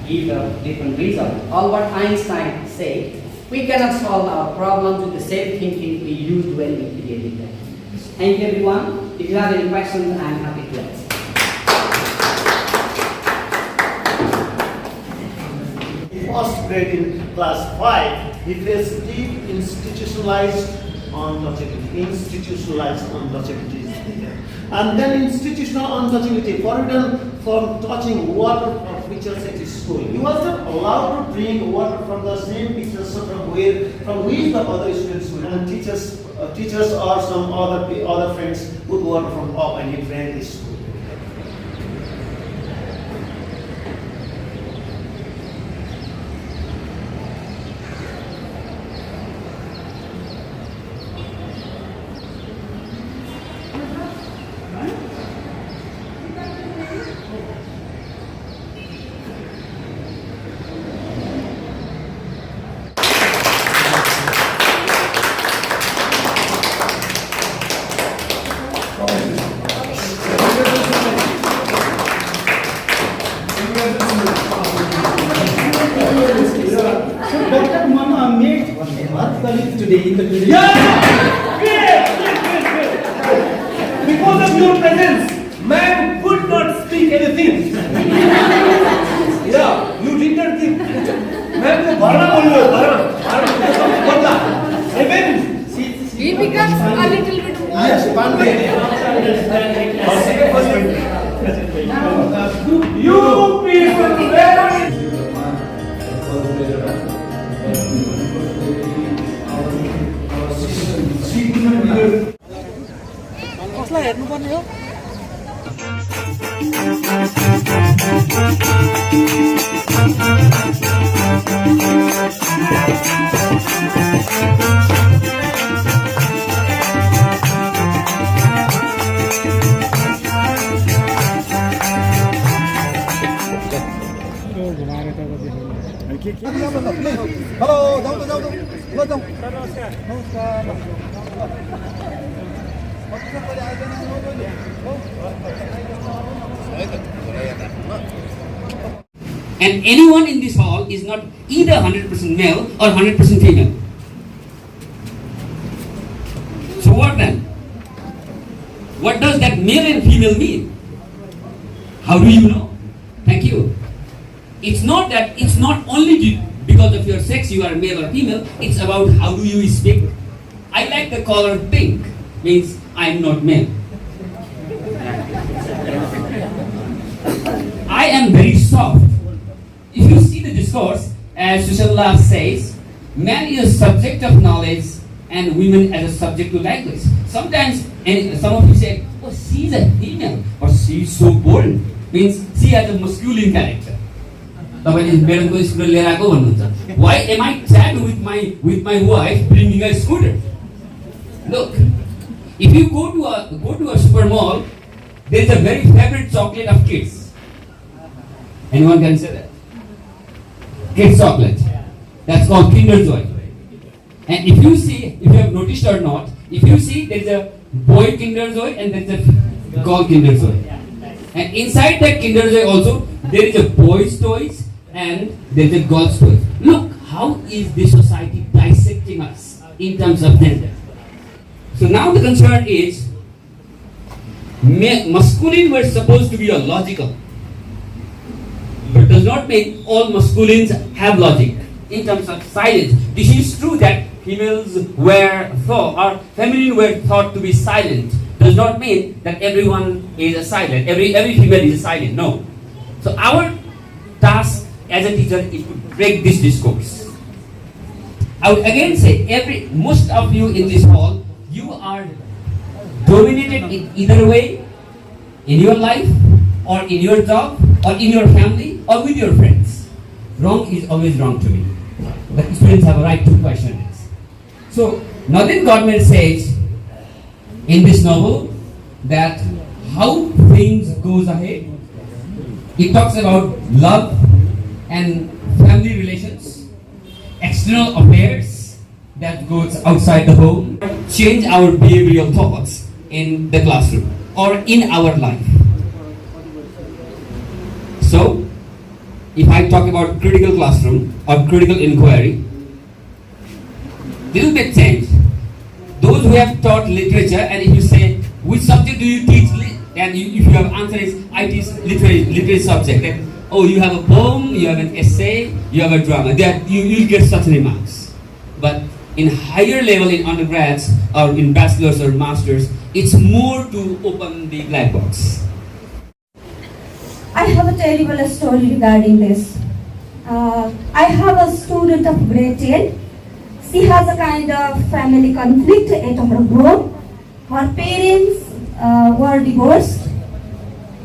give a different result. All what Einstein said, we cannot solve our problems with the same thinking we used when we created them. Thank you everyone. If you have any questions, I am happy to answer. First grade in class 5, he feels deep institutionalized untouchability. Institutionalized untouchability is there. And then institutional untouchability, forbidden from touching water of pitchers at his school. He was not allowed to drink water from the same pitchers from which the other students would. And teachers or some other friends would water from up and he drank his school. today in the community. Yeah! Good. Because of your presence, man could not speak anything. Yeah, you did not think. Man, the Bharana. Even He becomes a little bit more. yes, you people कसलाई हेर्नुपर्ने हो hello जाऊ त ल जाऊ नमस्कार And anyone in this hall is not either 100% male or 100% female. So what then? What does that male and female mean? How do you know? Thank you. It's not only because of your sex you are male or female, it's about how do you speak. I like the color pink, means I'm not male. I am very soft. If you see the discourse, as Sushanla says, man is a subject of knowledge and women as a subject to language. Sometimes, and some of you say, oh, she's a female, or she's so bold, means she has a masculine character. Why am I sad with my wife bringing a scooter? Look, if you go to a super mall, there is a very favorite chocolate of kids. Anyone can say that? Kids chocolate. That's called Kinder Joy. And if you have noticed or not, if you see there is a boy Kinder Joy and there is a girl Kinder Joy. And inside that Kinder Joy also, there is a boy's toys and there is a girl's toys. Look, how is this society dissecting us in terms of gender? So now the concern is, masculine were supposed to be a logical, but does not mean all masculines have logic in terms of silence. This is true that females were thought, or feminine were thought to be silent. Does not mean that everyone is a silent. Every female is a silent. No. So our task as a teacher is to break this discourse. I would again say, most of you in this hall, you are dominated in either way, in your life, or in your job, or in your family, or with your friends. Wrong is always wrong to me. The students have a right to question it. So, Nathan Godman says in this novel that how things goes ahead. It talks about love and family relations, external affairs that goes outside the home, change our behavioral thoughts in the classroom or in our life. So, if I talk about critical classroom or critical inquiry, little bit change. Those who have taught literature, and if you say, which subject do you teach? And if your answer is, I teach literary subject. Then, oh, you have a poem, you have an essay, you have a drama. That you get such remarks. But in higher level, in undergrads or in bachelors or masters, it's more to open the black box. I have a terrible story regarding this. I have a student of grade 10. She has a kind of family conflict at her home. Her parents were divorced,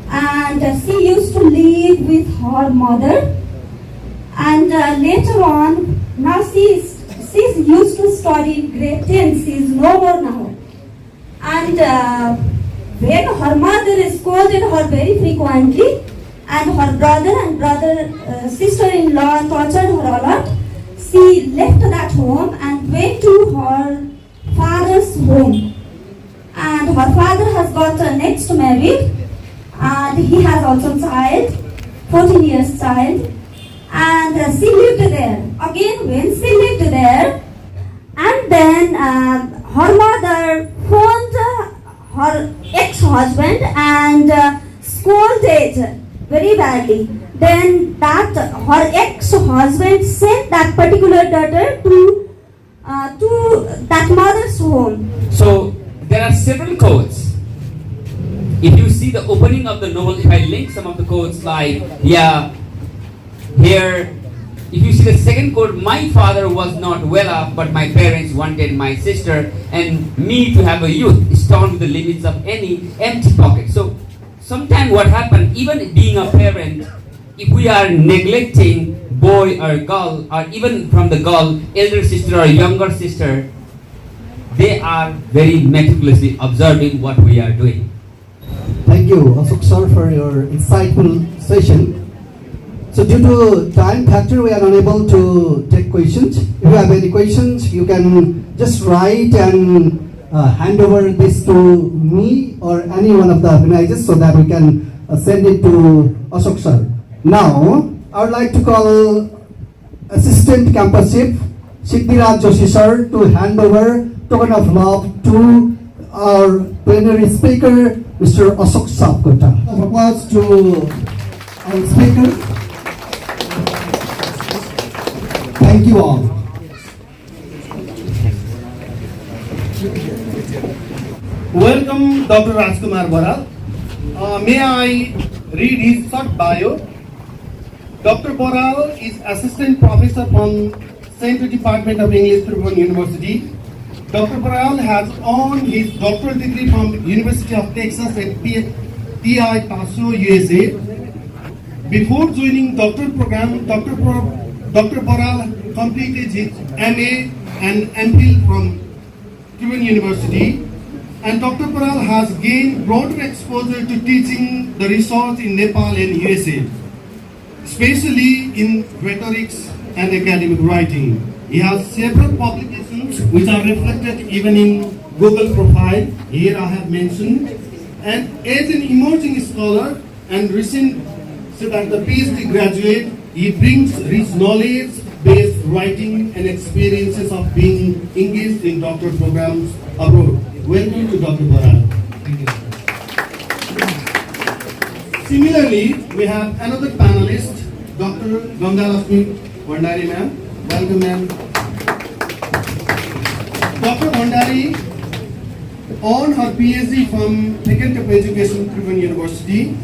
and she used to live with her mother. And later on, now she's used to study in grade 10. She is no more now. And when her mother scolded her very frequently, and her brother and sister-in-law tortured her a lot, she left that home and went to her father's home. And her father has got next married, and he has also child, 14 years child, and she lived there. Again, when she lived there, and And then her mother phoned her ex-husband and scolded very badly. Then that her ex-husband sent that particular daughter to that mother's home. So there are several quotes. If you see the opening of the novel, if I link some of the quotes like, yeah, here, if you see the second quote, my father was not well off, but my parents wanted my sister and me to have a youth, stormed with the limits of any empty pocket. So sometimes what happens, even being a parent, if we are neglecting boy or girl, or even from the girl, elder sister or younger sister, they are very meticulously observing what we are doing. Thank you, Ashok sir, for your insightful session. So due to time factor, we are unable to take questions. If you have any questions, you can just write and hand over this to me or any one of the organizers so that we can send it to Ashok sir. Now, I would like to call Assistant Campus Chief Siddhiraj Joshi sir to hand over token of love to our plenary speaker, Mr. Ashok Sapkota. Applause to our speaker. Thank you all. Welcome, Dr. Rajkumar Boral. May I read his short bio? Dr. Boral is Assistant Professor from Center Department of English, Tribhuvan University. Dr. Boral has earned his doctoral degree from University of Texas at TU-TESOL, USA. Before joining doctoral program, Dr. Boral completed his MA and MPhil from Tribhuvan University. And Dr. Boral has gained broader exposure to teaching the research in Nepal and USA, especially in rhetorics and academic writing. He has several publications which are reflected even in Google profile, here I have mentioned. And as an emerging scholar and recent the PhD graduate, he brings rich knowledge-based writing and experiences of being engaged in doctoral programs abroad. Welcome to Dr. Boral. Thank you. Similarly, we have another panelist, Dr. Gandhalakshmi Bhandari ma'am. Welcome ma'am. Dr. Bhandari earned her PhD from Faculty of Education, Tribhuvan University.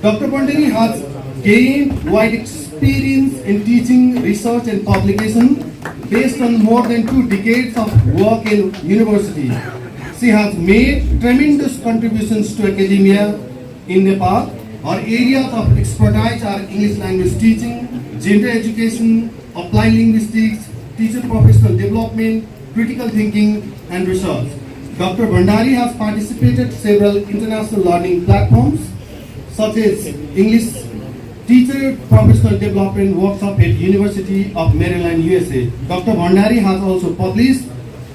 Dr. Bhandari has gained wide experience in teaching, research and publication based on more than 2 decades of work in university. She has made tremendous contributions to academia in Nepal. Her areas of expertise are English language teaching, gender education, applied linguistics, teacher professional development, critical thinking and research. Dr. Bhandari has participated several international learning platforms such as English Teacher Professional Development Workshop at University of Maryland, USA. Dr. Bhandari has also published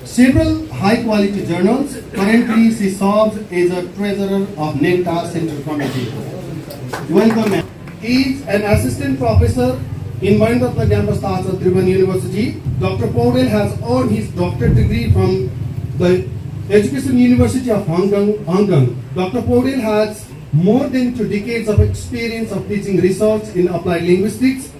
several high-quality journals. Currently, she serves as a treasurer of NECTA Central Committee. Welcome, ma'am. He is an assistant professor in Mahendra campus, Tahachal, Tribhuvan University. Dr. Paudel has earned his doctorate degree from the Education University of Hong Kong. Dr. Paudel has more than 2 decades of experience of teaching research in applied linguistics.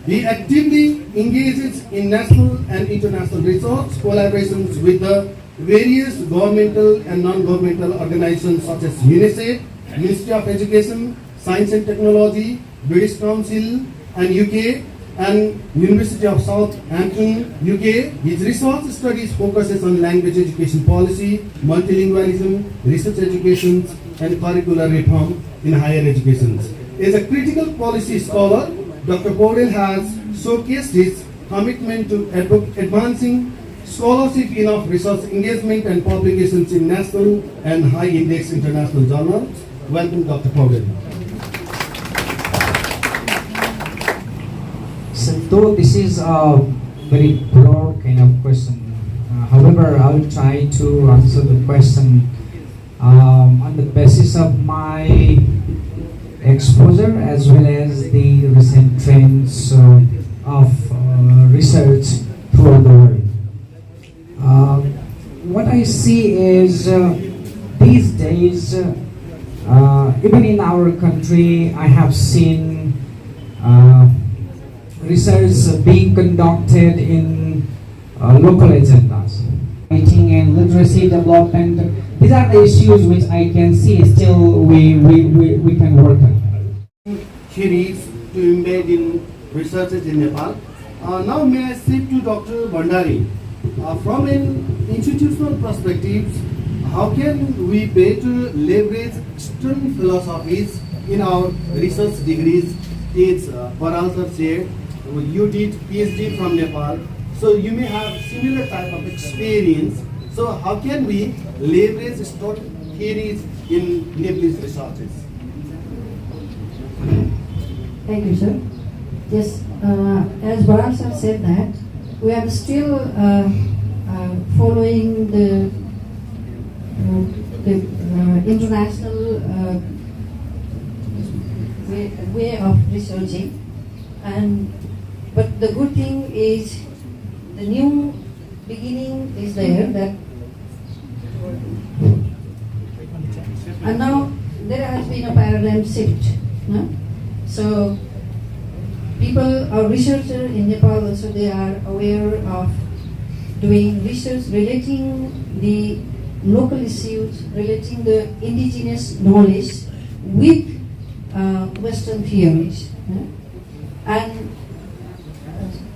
He actively engages in national and international research collaborations with the various governmental and non-governmental organizations such as UNICEF, Ministry of Education, Science and Technology, British Council and UK, and University of Southampton, UK. His research studies focuses on language education policy, multilingualism, research education, and curricular reform in higher education. As a critical policy scholar, Dr. Paudel has showcased his commitment to advancing scholarship enough research engagement and publications in national and high-index international journals. Welcome, Dr. Paudel. So though this is a very broad kind of question, however, I will try to answer the question on the basis of my exposure as well as the recent trends of research throughout the world. what I see is these days, even in our country, I have seen research being conducted in local agendas. Writing and literacy development, these are the issues which I can see still we can work on. Theories to embed in researches in Nepal. Now may I say to Dr. Bhandari, from an institutional perspective, how can we better leverage Eastern philosophies in our research degrees? As Paralsar said, you did PhD from Nepal, so you may have similar type of experience. So how can we leverage Eastern theories in Nepalese researches? Thank you, sir. Yes, as Bharat sir said that, we are still following the international way of researching, but the good thing is the new beginning is there, that and now there has been a paradigm shift. No? So people or researchers in Nepal also, they are aware of doing research relating the local issues, relating the indigenous knowledge with Western theories. And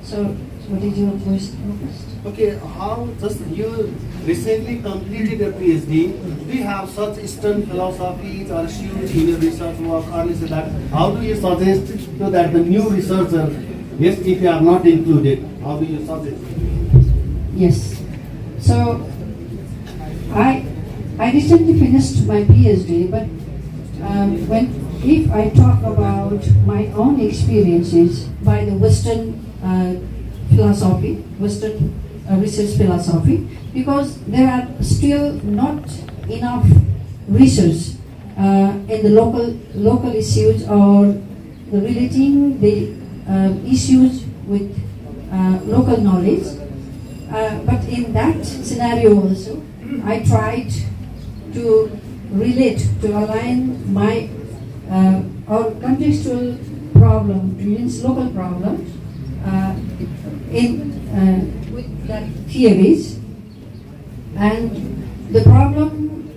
so, what is your first focus? Okay, how just you recently completed a PhD, do you have such Eastern philosophies or issues in your research work, or is that how do you suggest to that the new researcher, yes, if you are not included, how do you suggest? Yes. So I recently finished my PhD, but if I talk about my own experiences by the Western philosophy, Western research philosophy, because there are still not enough research in the local issues or relating the issues with local knowledge. But in that scenario also, I tried to relate, to align my or contextual problem, means local problem, with that theories. And the problem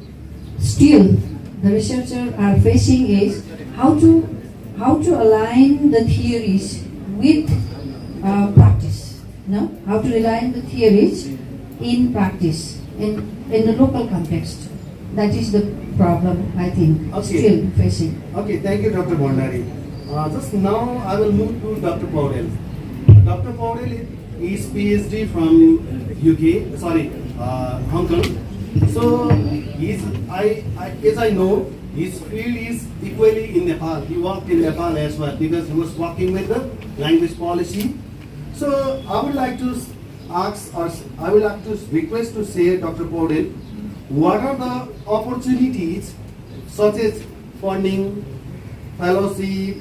still the researchers are facing is how to align the theories with practice. No? How to align the theories in practice, in the local context. That is the problem, I think, still facing. Okay, thank you, Dr. Bhandari. Just now, I will move to Dr. Paudel. Dr. Paudel is PhD from Hong Kong. So, as I know, his field is equally in Nepal. He worked in Nepal as well because he was working with the language policy. So, I would like to ask, or I would like to request to say, Dr. Paudel, what are the opportunities such as funding, fellowship,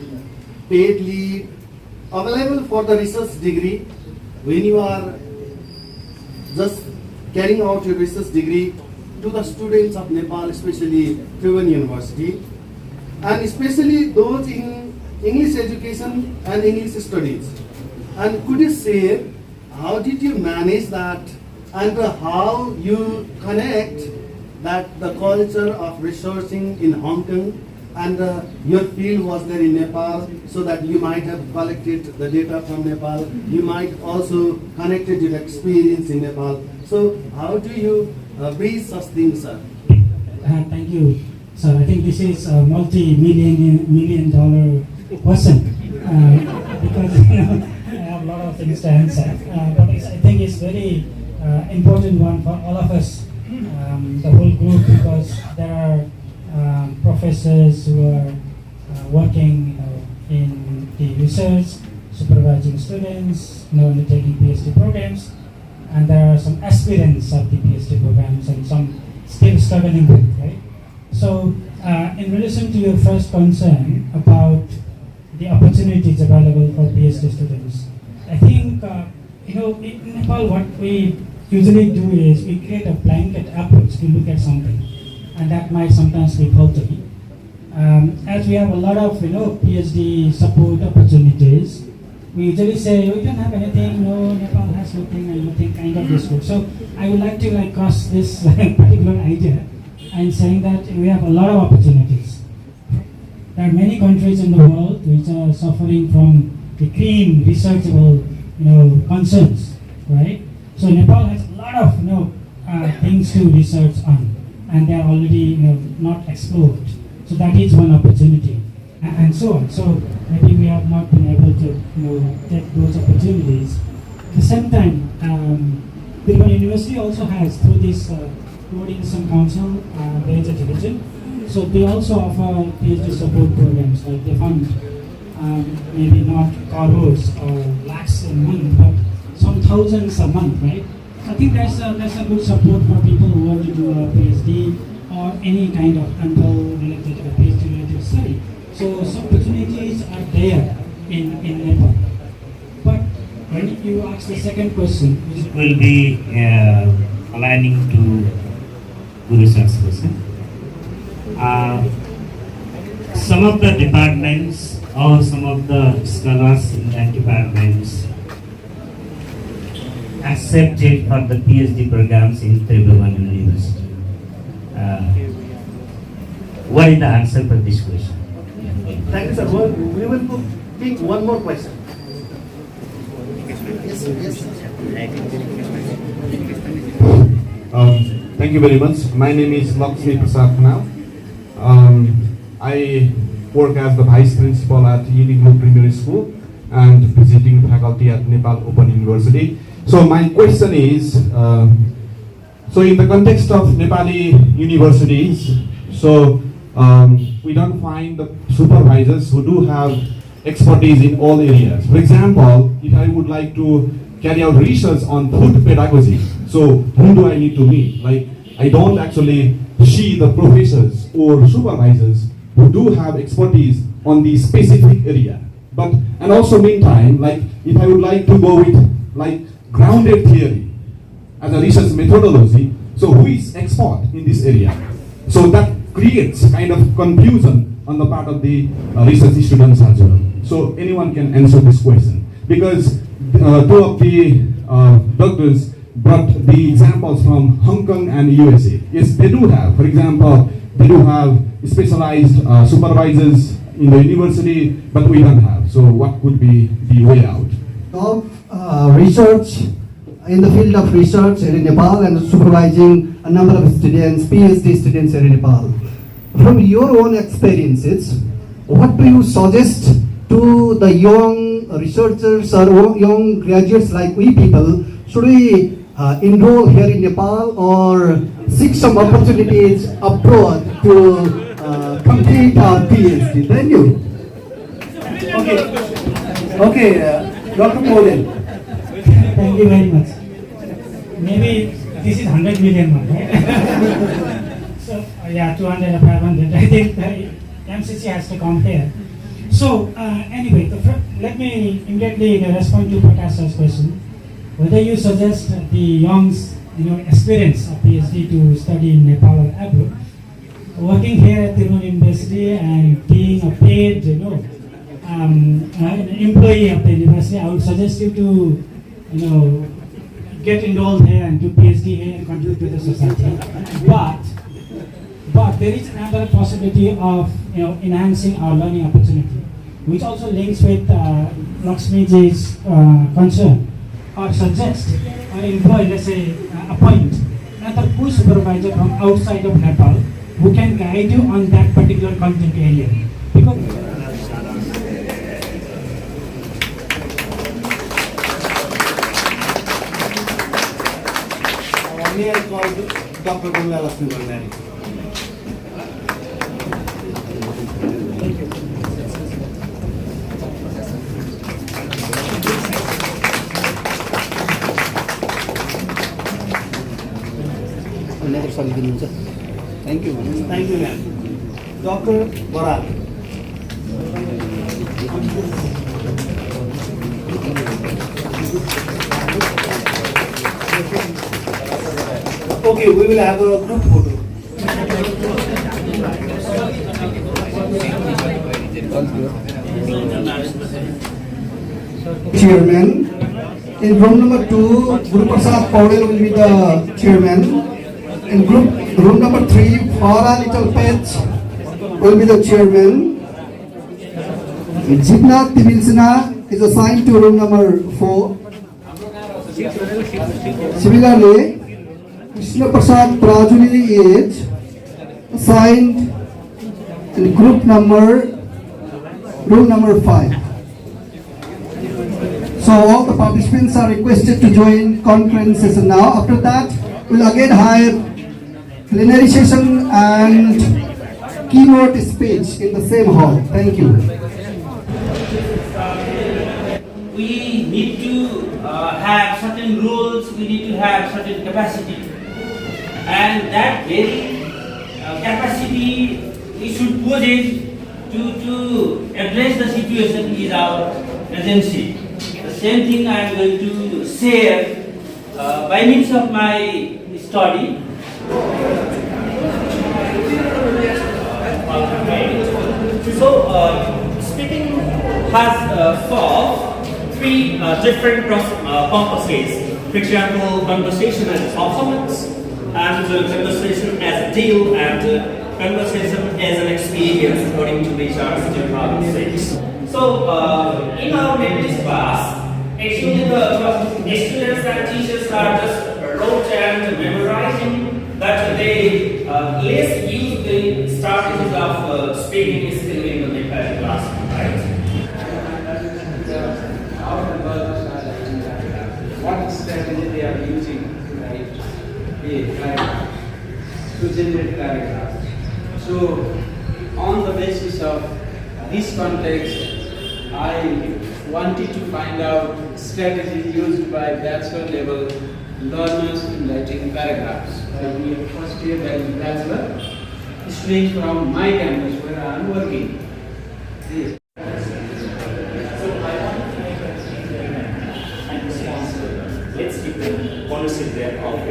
paid leave available for the research degree when you are just carrying out your research degree to the students of Nepal, especially Tribhuvan University, and especially those in English education and English studies. And could you say, how did you manage that, and how you connect that the culture of researching in Hong Kong and your field was there in Nepal, so that you might have collected the data from Nepal, you might also connected your experience in Nepal. So how do you bridge such things, sir? Thank you. So I think this is a multi-million dollar question because I have a lot of things to answer. But I think it's very important one for all of us, the whole group, because there are professors who are working in the research, supervising students, undertaking PhD programs, and there are some aspirants of the PhD programs and some still struggling with, right? So, in relation to your first concern about the opportunities available for PhD students, I think, in Nepal what we usually do is we create a blanket and that might sometimes be faulty. As we have a lot of PhD support opportunities, we usually say we don't have anything, no, Nepal has nothing and nothing kind of this group. So I would like to cross this particular idea and saying that we have a lot of opportunities. There are many countries in the world which are suffering from the clean, researchable, concerns, right? So Nepal has a lot of, things to research on, and they are already, not explored. So that is one opportunity, and so on. So maybe we have not been able to, take those opportunities. At the same time, Tirupati University also has, through this Coding Council, there is a division. So they also offer PhD support programs, like they fund maybe not crores or lakhs a month, but some thousands a month, right? I think that's a good support for people who want to do a PhD or any kind of control related or PhD related study. So some opportunities are there in Nepal. But when you ask the second question, it will be aligning to Guru Sir's question. Some of the departments or some of the scholars in that departments accepted for the PhD programs in Tribhuvan University. What is the answer for this question? Thank you, sir. We will take one more question. Thank you very much. My name is Lakshmi Prasad Khanal. I work as the Vice Principal at Uniglo Primary School and visiting faculty at Nepal Open University. So my question is, so in the context of Nepali universities, so we don't find the supervisors who do have expertise in all areas. For example, if I would like to carry out research on food pedagogy, so whom do I need to meet? Like, I don't actually see the professors or supervisors who do have expertise on the specific area. But, and also meantime, like, if I would like to go with like grounded theory as a research methodology, so who is expert in this area? So that creates kind of confusion on the part of the research students as well. So anyone can answer this question, because two of the doctors brought the examples from Hong Kong and USA. Yes, they do have, for example, they do have specialized supervisors in the university, but we don't have. So what could be the way out? Of research in the field of research here in Nepal and supervising a number of students, PhD students here in Nepal. From your own experiences, what do you suggest to the young researchers or young graduates like we people? Should we enroll here in Nepal or seek some opportunities abroad to complete our PhD? Thank you. Okay, Dr. Moden. Thank you very much. Maybe this is 100 million one, right? So, yeah, 200 or 500. I think MCC has to come here. So, anyway, let me immediately respond to Tahachal's question. Whether you suggest the young's experience of PhD to study in Nepal or abroad, working here at Tirupati University and being a paid, an employee of the university, I would suggest you to, get enrolled here and do PhD here and contribute to the society. But there is another possibility of enhancing our learning opportunity, which also links with Lakshmiji's concern, or suggest or employ, let's say, appoint another co-supervisor from outside of Nepal who can guide you on that particular content area. Because Dr. Gulala Sundar. Thank you. Thank you, ma'am. Dr. Baral. Okay, we will have a group photo. Chairman. In room number 2, Guru Prasad Paudel will be the chairman. In room number 3, Farah Little Page will be the chairman. Jignath Tibilsina is assigned to room number 4. Similarly, Krishna Prasad Prajuli is assigned in room number 5. So all the participants are requested to join conference session now. After that, we'll again have plenary session and keynote speech in the same hall. Thank you. We need to have certain rules, we need to have certain capacity. And that very capacity we should possess to address the situation is our agency. The same thing I am going to share by means of my study. So, speaking has solved 3 different purposes. For example, conversation as performance, and conversation as a deal, and conversation as an experience, according to which our students. So, in our memories class, actually the students and teachers are just wrote and memorizing, but they less use the strategies of speaking skill in the Nepali class, right? What strategy they are using to write a paragraph, to generate paragraphs. So, on the basis of this context, I wanted to find out strategy used by bachelor level learners in writing paragraphs. So we have first year bachelor students from my campus where I am working. Yes. Let's keep the ownership there of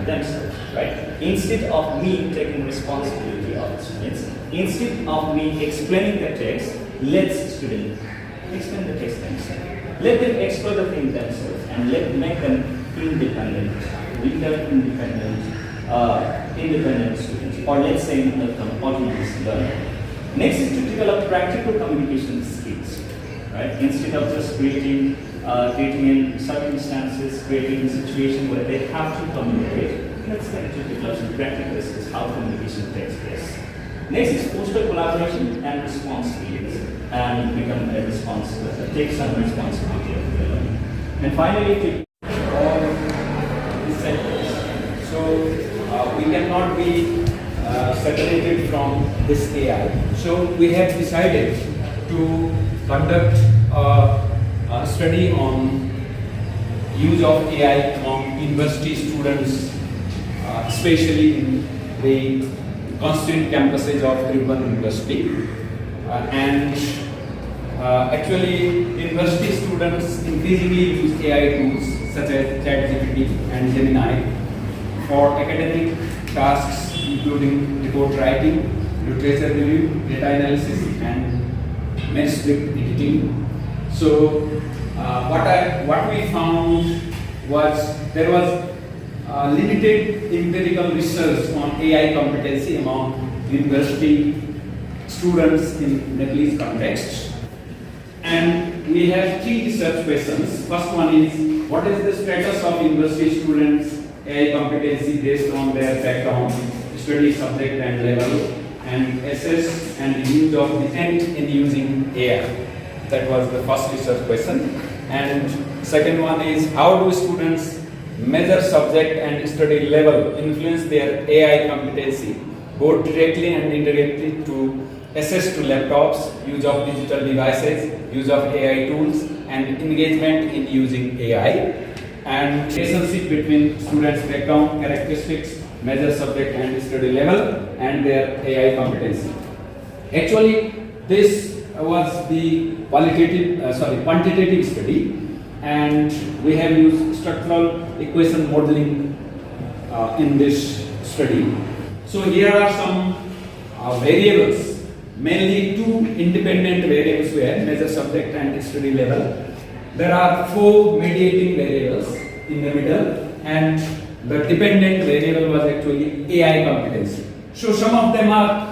themselves, right? Instead of me taking responsibility of the students, instead of me explaining the text, let students explain the text themselves. Let them explore the thing themselves and make them independent, independent students, or let's say autonomous learner. Next is to develop practical communication skills, right? Instead of just creating in circumstances, creating a situation where they have to communicate, let's try to develop some practical skills how communication takes place. Next is foster collaboration and responsibilities, and become a responsible, take some responsibility of the learning. And finally, to all these sectors. So we cannot be separated from this AI. So we have decided to conduct a study on use of AI among university students, especially in the constituent campuses of Tribhuvan University. Actually, university students increasingly use AI tools such as ChatGPT and Gemini for academic tasks including report writing, literature review, data analysis, and manuscript editing. So, what we found was there was limited empirical research on AI competency among university students in Nepalese context. And we have 3 research questions. First one is, what is the status of university students' AI competency based on their background, study subject and level, and assess and use of the end in using AI. That was the first research question. And second one is, how do students measure subject and study level influence their AI competency, both directly and indirectly, to access to laptops, use of digital devices, use of AI tools, and engagement in using AI, and relationship between students' background characteristics, measure subject and study level, and their AI competency. Actually, this was the quantitative study, and we have used structural equation modeling in this study. So here are some variables mainly two independent variables were measure subject and study level. There are 4 mediating variables in the middle, and the dependent variable was actually AI competency. So some of them are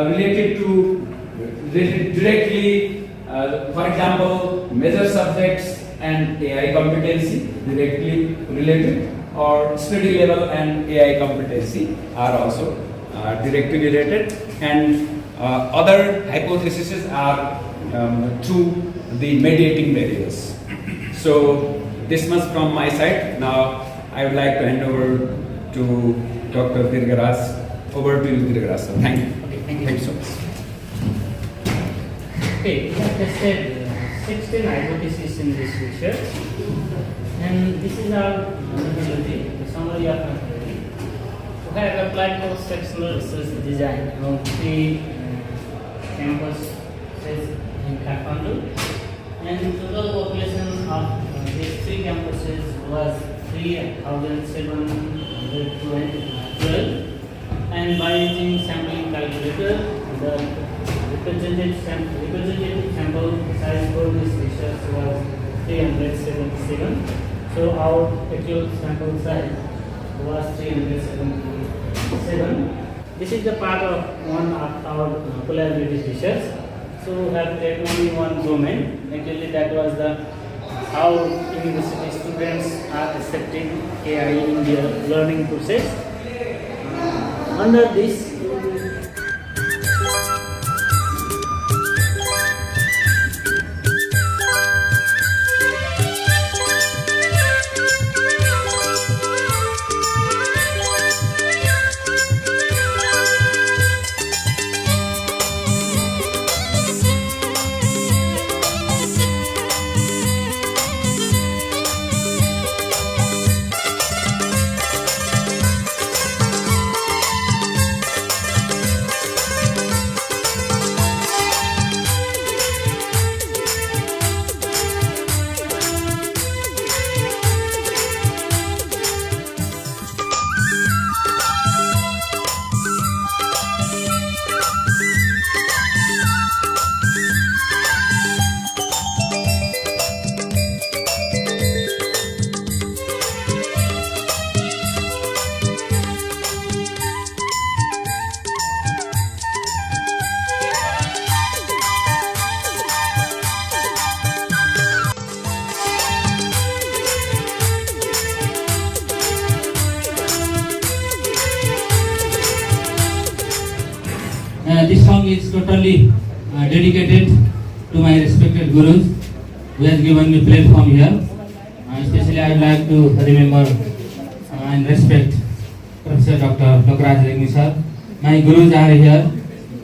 related directly, for example, measure subjects and AI competency directly related, or study level and AI competency are also directly related, and other hypotheses are through the mediating variables. So this much from my side. Now I would like to hand over to Dr. Dirgaraj. Over to you, Dirgaraj. Thank you. Okay, thank you. Thank you so much. Okay, we have tested 16 hypotheses in this research, and this is our methodology, the summary of methodology. We have applied cross-sectional research design on 3 campuses in Kathmandu, and the total population of these 3 campuses was 3,712, and by using sampling calculator, the representative sample size for this research was 377. So our actual sample size was 377. This is the part of one of our collaborative research. So we have taken only one domain. Actually, that was the how university students are accepting AI in their learning process. Under this, this song is totally dedicated to my respected gurus who has given me platform here. Especially I would like to remember and respect Professor Dr. Dirgaraj sir. My gurus are here,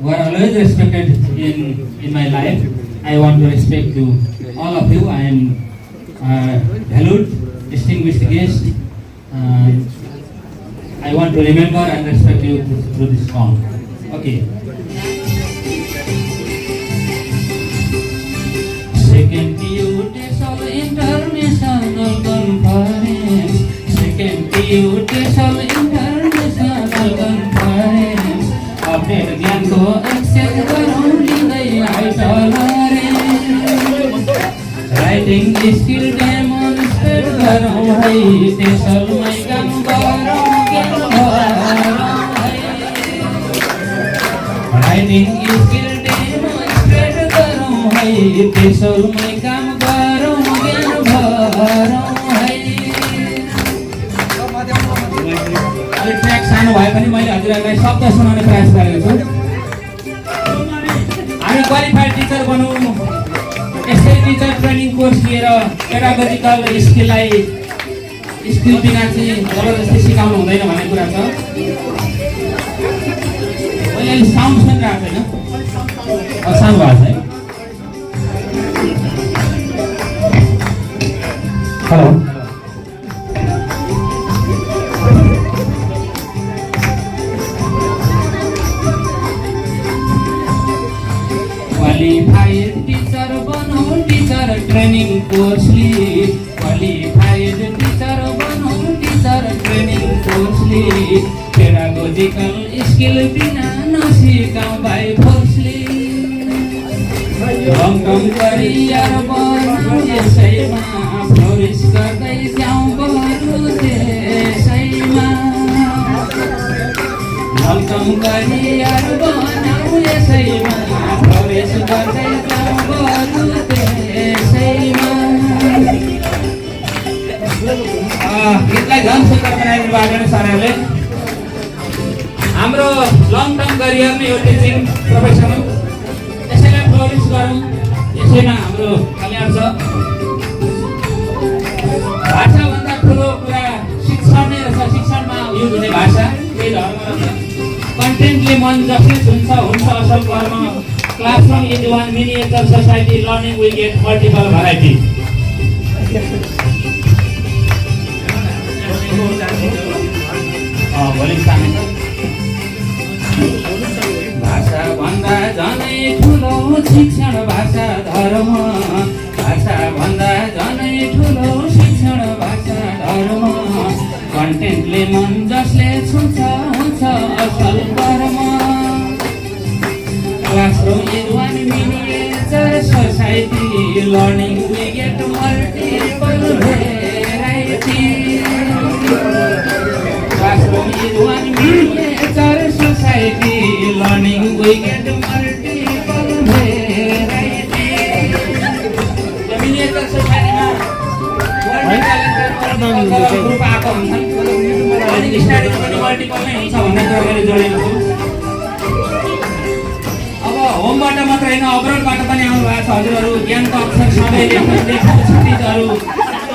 who are always respected in my life. I want to respect to all of you. I am valued, distinguished guest. I want to remember and respect you through this song. Okay. Second TU-TESOL International Conference. Second TU-TESOL International Conference. Update ज्ञान को exchange करूँ लिंगै आई tolerance. Writing skill demonstrate करूँ है TESOL में काम करूँ ज्ञान भरूँ है. Writing skill demonstrate करूँ है TESOL में काम करूँ ज्ञान भरूँ है. ट्र्याक सानो भए पनि मैले हजुरहरूलाई शब्द सुनाउने प्रयास गरेको छु. हामी क्वालिफाइड टिचर बनौँ, यसै टिचर ट्रेनिङ कोर्स लिएर पेडागोजिकल स्किललाई स्किल बिना चाहिँ जबरजस्ती सिकाउनु हुँदैन भन्ने कुरा छ. मैले अहिले साउन्ड सुनिरहेको छैन, साउन्ड भएको छ है. हेलो. Qualified teacher बनौँ टीचर ट्रेनिङ कोर्स लिए. Qualified teacher बनौँ टीचर ट्रेनिङ कोर्स लिए. पेडागोजिकल स्किल बिना नसिकाउँ बाइ फोर्सले. long term career बनाऊ यसैमा फ्लोरिस गर्दै जाऊँ बरु त्यसैमा long term career बनाऊ यसैमा फ्लोरिस गर्दै जाऊँ बरु त्यसैमा गीतलाई झन् सुन्दर बनाइदिनु भएको छ सरहरूले हाम्रो लङ टर्म करियर नै हो टिचिङ प्रोफेसन हो यसैलाई फ्लोरिस गरौँ यसैमा हाम्रो कल्याण छ भाषाभन्दा ठुलो कुरा शिक्षण नै रहेछ शिक्षणमा युज हुने भाषा त्यही धर्म रहेछ कन्टेन्टले मन जसले हुन्छ असल कर्म classroom is one miniature society learning will get multiple variety भाषा भन्दा झनै ठुलो शिक्षण भाषा धर्म भाषा भन्दा झनै ठुलो शिक्षण भाषा धर्म कन्टेन्टले मन जसले छुन्छ हुन्छ असल कर्म classroom is one miniature society learning we get multiple variety Classroom is one miniature society, learning we get multiple variety. The miniature society ma multi-talented group आएको हुन्छन् अनि स्टडीमा पनि मल्टिपल नै हुन्छ भन्ने कुराले जोडेको छु अब होमबाट मात्र हैन अब्रोडबाट पनि आउनु भएको छ हजुरहरू ज्ञानको अक्षर सबै लेख्नु क्षतिजहरू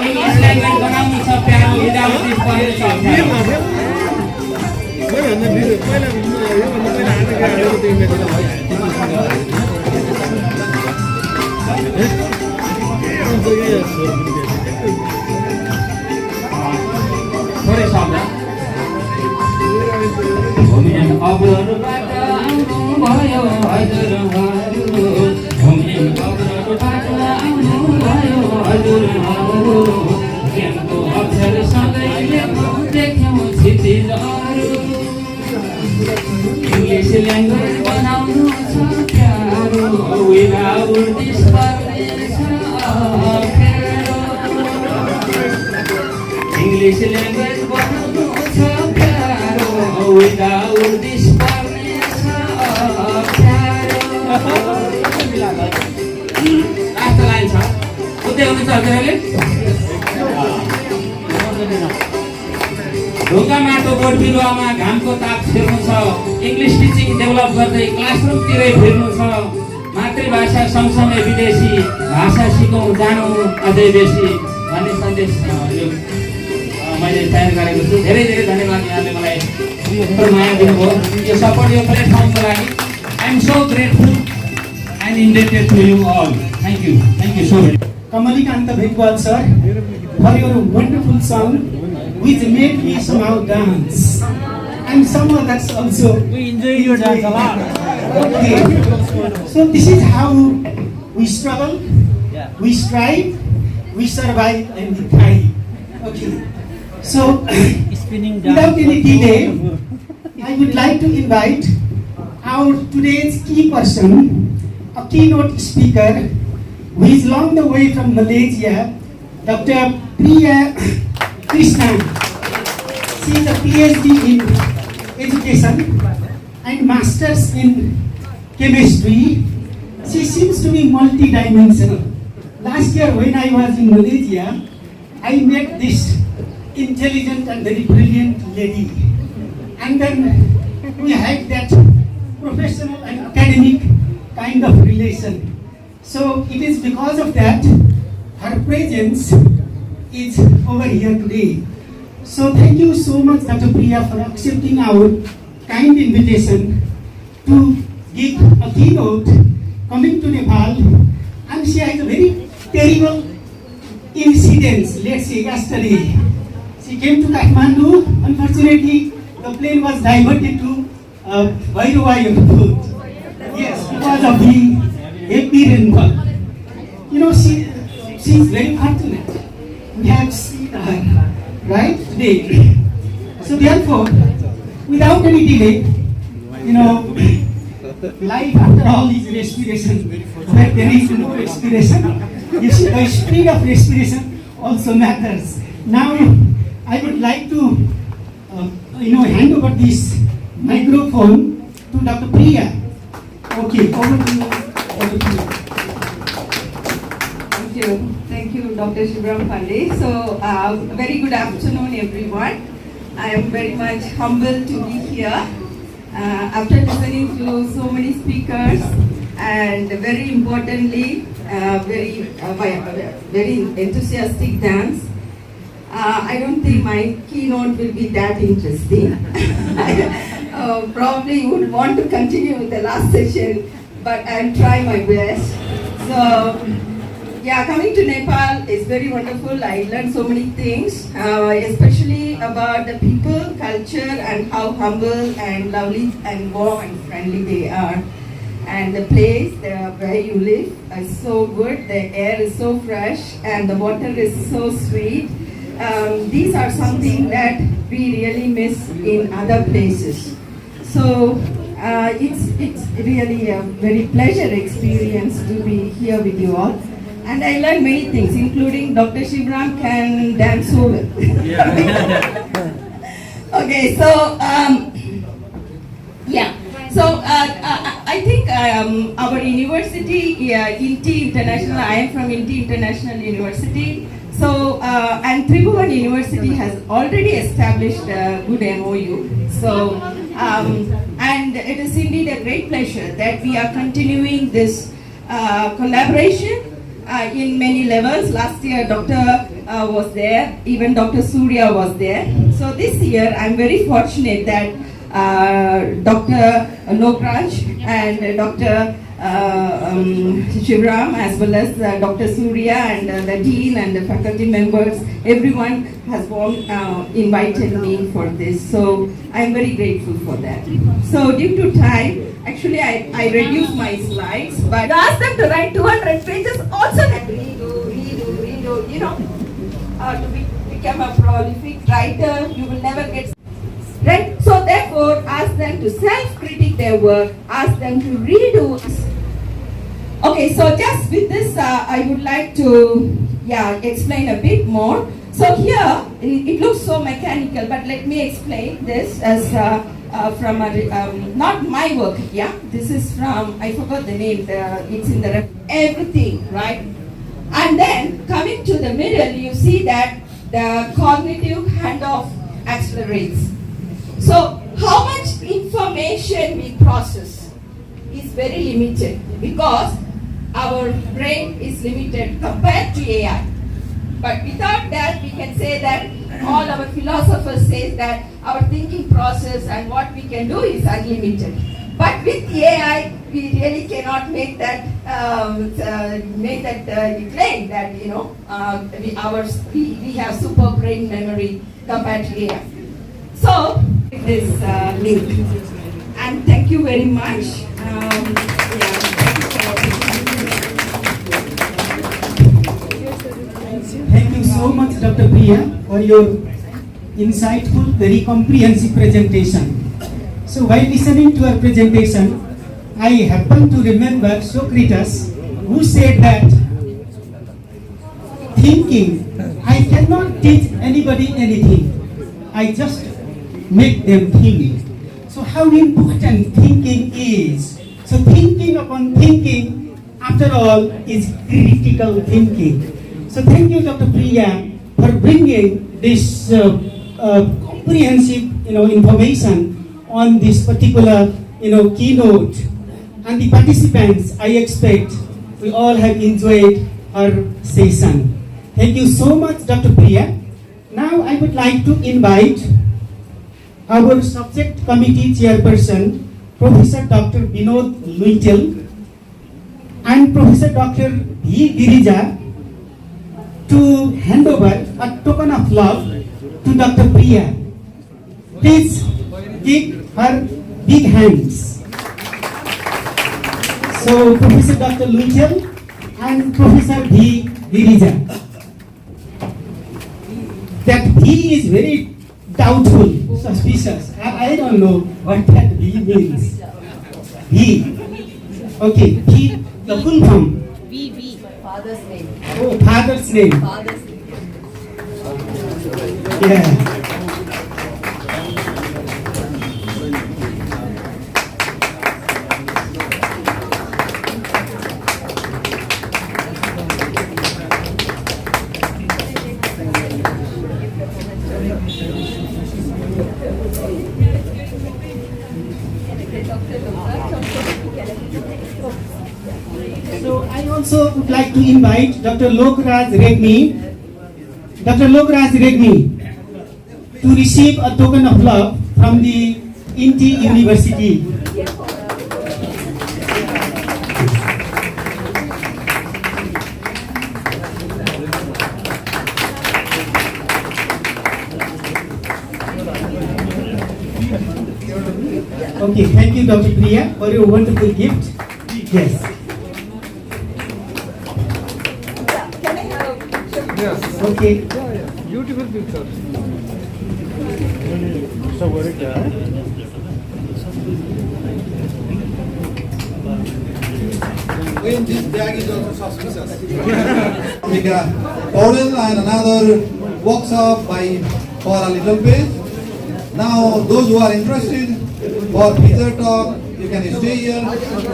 इङ्ग्लिस ल्याङ्ग्वेज बनाउनु छ प्यारो विद्यार्थी पढ्नु छ थोरै शब्द घुमेन अब्रोडबाट आउनु भयो हजुरहरू घुमेन अब्रोडबाट आउनु भयो हजुरहरू ज्ञानको अक्षर सधैँ लेख्नु देख्यौँ क्षितिजहरू इङ्ग्लिस ल्याङ्ग्वेज बनाउनु छ प्यारो विदाउट दिस पर्ने छ अप्ठ्यारो इङ्ग्लिस ल्याङ्ग्वेज बनाउनु छ प्यारो विदाउट दिस पर्ने छ अप्ठ्यारो लास्ट लाइन छ बुझ्दै हुनुहुन्छ हजुरहरूले ढुङ्गा माटो बोट बिरुवामा घामको ताप छिर्नु छ इङ्ग्लिस टिचिङ डेभलप गर्दै क्लासरुमतिरै फिर्नु छ मातृभाषा सँगसँगै विदेशी भाषा सिकौँ जानौँ अझै बेसी भन्ने सन्देश यो मैले तयार गरेको छु धेरै धेरै धन्यवाद यहाँले मलाई माया दिनुभयो यो सपोर्ट यो प्लेटफर्मको लागि I am so grateful and indebted to you all thank you so much Kamalikanta Bhegwal sir, for your wonderful song, which made me somehow dance. And somehow that's also... We enjoy your dance a lot. Okay. So this is how we struggle, we strive, we survive and we thrive. Okay. So, without any delay, I would like to invite our today's key person, a keynote speaker, who is long the way from Malaysia, Dr. Priya Krishnan. She is a PhD in education and masters in chemistry. She seems to be multi-dimensional. Last year when I was in Malaysia, I met this intelligent and very brilliant lady. And then we had that professional and academic kind of relation. So it is because of that her presence is over here today. So thank you so much, Dr. Priya, for accepting our kind invitation to give a keynote coming to Nepal. And she has a very terrible incident, let's say yesterday. She came to Kathmandu. Unfortunately, the plane was diverted to Bhairava Airport. Yes, because of the heavy rainfall. You know, she is very fortunate. We have seen her right today. So therefore, without any delay, you know, life after all is respiration. Where there is no respiration, you see the speed of respiration also matters. Now, I would like to, hand over this microphone to Dr. Priya. Okay, over to you. Thank you, Dr. Shivram Pandey. So, very good afternoon, everyone. I am very much humbled to be here after listening to so many speakers, and very importantly, very enthusiastic dance. I don't think my keynote will be that interesting. Probably would want to continue with the last session, but I'll try my best. So, yeah, coming to Nepal is very wonderful. I learned so many things, especially about the people, culture, and how humble and lovely and warm and friendly they are. And the place where you live is so good. The air is so fresh, and the water is so sweet. These are something that we really miss in other places. So it's really a very pleasure experience to be here with you all. And I learned many things, including Dr. Shivram can dance so well. Okay, so I think our university, INTI International, I am from INTI International University. So, and Tribhuvan University has already established a good MOU. So, and it is indeed a great pleasure that we are continuing this collaboration in many levels. Last year, Dr. Was there, even Dr. Surya was there. So this year, I'm very fortunate that Dr. Lokraj and Dr. Shivram, as well as Dr. Surya and the dean and the faculty members, everyone has invited me for this. So I'm very grateful for that. So due to time, actually I reduced my slides, but I asked them to write 200 pages also. Redo, to become a prolific writer, you will never get. Right? So therefore, ask them to self-critique their work, ask them to redo. Okay, so just with this, I would like to explain a bit more. So here, it looks so mechanical, but let me explain this as from not my work, this is from, I forgot the name, it's in the everything, right? And then coming to the middle, you see that the cognitive handoff accelerates. So how much information we process is very limited because our brain is limited compared to AI. But without that, we can say that all our philosophers say that our thinking process and what we can do is unlimited. But with AI, we really cannot make that claim that we have super brain memory compared to AI. So this link, and thank you very much. Thank you so much, Dr. Priya, for your insightful, very comprehensive presentation. So while listening to your presentation, I happen to remember Socrates, who said that thinking, I cannot teach anybody anything. I just make them think. So how important thinking is. So thinking upon thinking, after all, is critical thinking. So thank you, Dr. Priya, for bringing this comprehensive, information on this particular, keynote. And the participants, I expect, we all have enjoyed our session. Thank you so much, Dr. Priya. Now I would like to invite our subject committee chairperson, Professor Dr. Vinod Luitel, and Professor Dr. V. Girija, to hand over a token of love to Dr. Priya. Please give her big hands. So Professor Dr. Luitel and Professor V. Girija. That V is very doubtful, suspicious. I don't know what that V means. V. Okay, P, the full form. V. Father's name. Oh, father's name. Father's name. Yeah. So I also would like to invite Dr. Lokraj Regmi, to receive a token of love from the INTI University. Okay, thank you, Dr. Priya, for your wonderful gift. Yes. Yes. Okay. Beautiful picture. When this bag is also suspicious. Oral and another workshop for a little bit. Now, those who are interested for feature talk, you can stay here.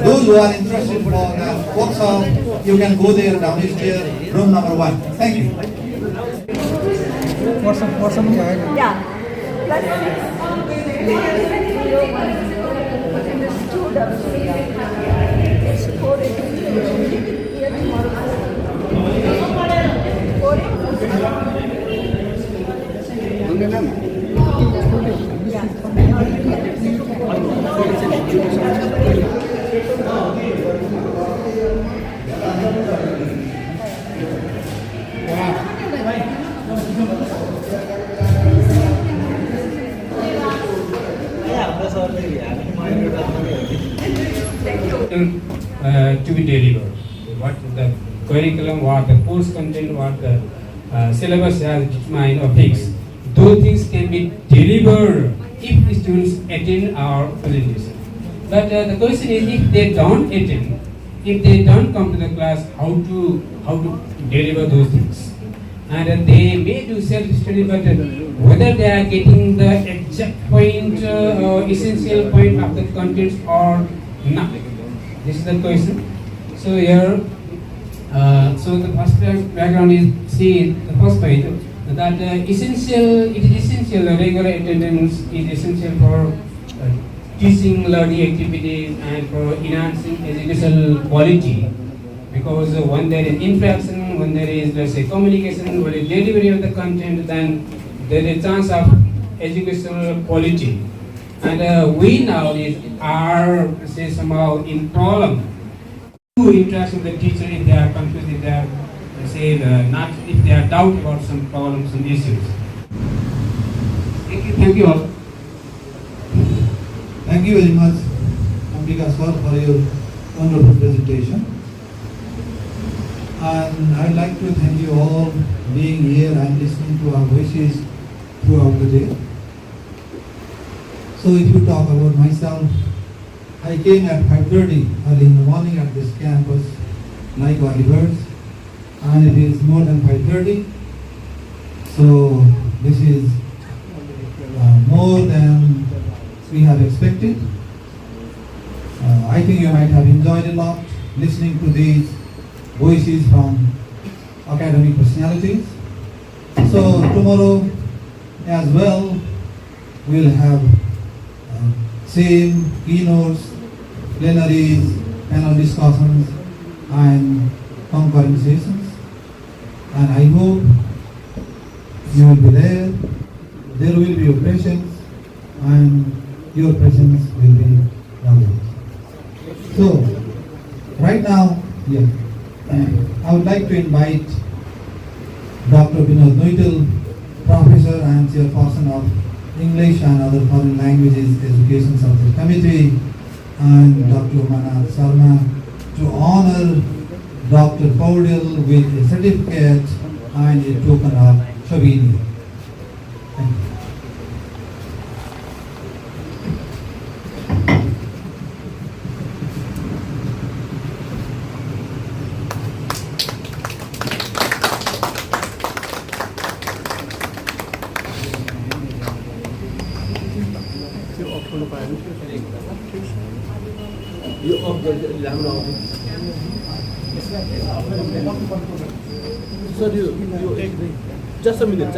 Those who are interested for the workshop, you can go there downstairs, room number 1. Thank you. What's up? Yeah. To be delivered. What the curriculum, what the course content, what the syllabus has determined or fixed. Those things can be delivered if the students attend our presentation. But the question is, if they don't attend, if they don't come to the class, how to deliver those things? And they may do self-study, but whether they are getting the exact point or essential point of the contents or not. This is the question. So here, so the first background is, see the first point, that it is essential, regular attendance is essential for teaching, learning activities and for enhancing educational quality. Because when there is interaction, when there is, let's say, communication, when there is delivery of the content, then there is a chance of educational quality. And we now are, say, somehow in problem to interact with the teacher if they are confused, if they are, say, not, if they are doubt about some problems, some issues. Thank you all. Thank you very much, Ambika sir, for your wonderful presentation. And I'd like to thank you all being here and listening to our voices throughout the day. So if you talk about myself, I came at 5:30 early in the morning at this campus, like early birds, and it is more than 5:30. So this is more than we have expected. I think you might have enjoyed a lot listening to these voices from academic personalities. So tomorrow as well, we'll have same keynotes, plenaries, panel discussions, and concurrent sessions. And I hope you will be there. There will be your presence, and your presence will be valued. So, right now, I would like to invite Dr. Vinod Noital, Professor and Chairperson of English and Other Foreign Languages Education Subject Committee, and Dr. Manat Sharma, to honor Dr. Paudel with a certificate and a token of souvenir. Thank you. Of गर्नु पायो भने यो of गर्दा राम्रो आउँछ sir यो एक just a minute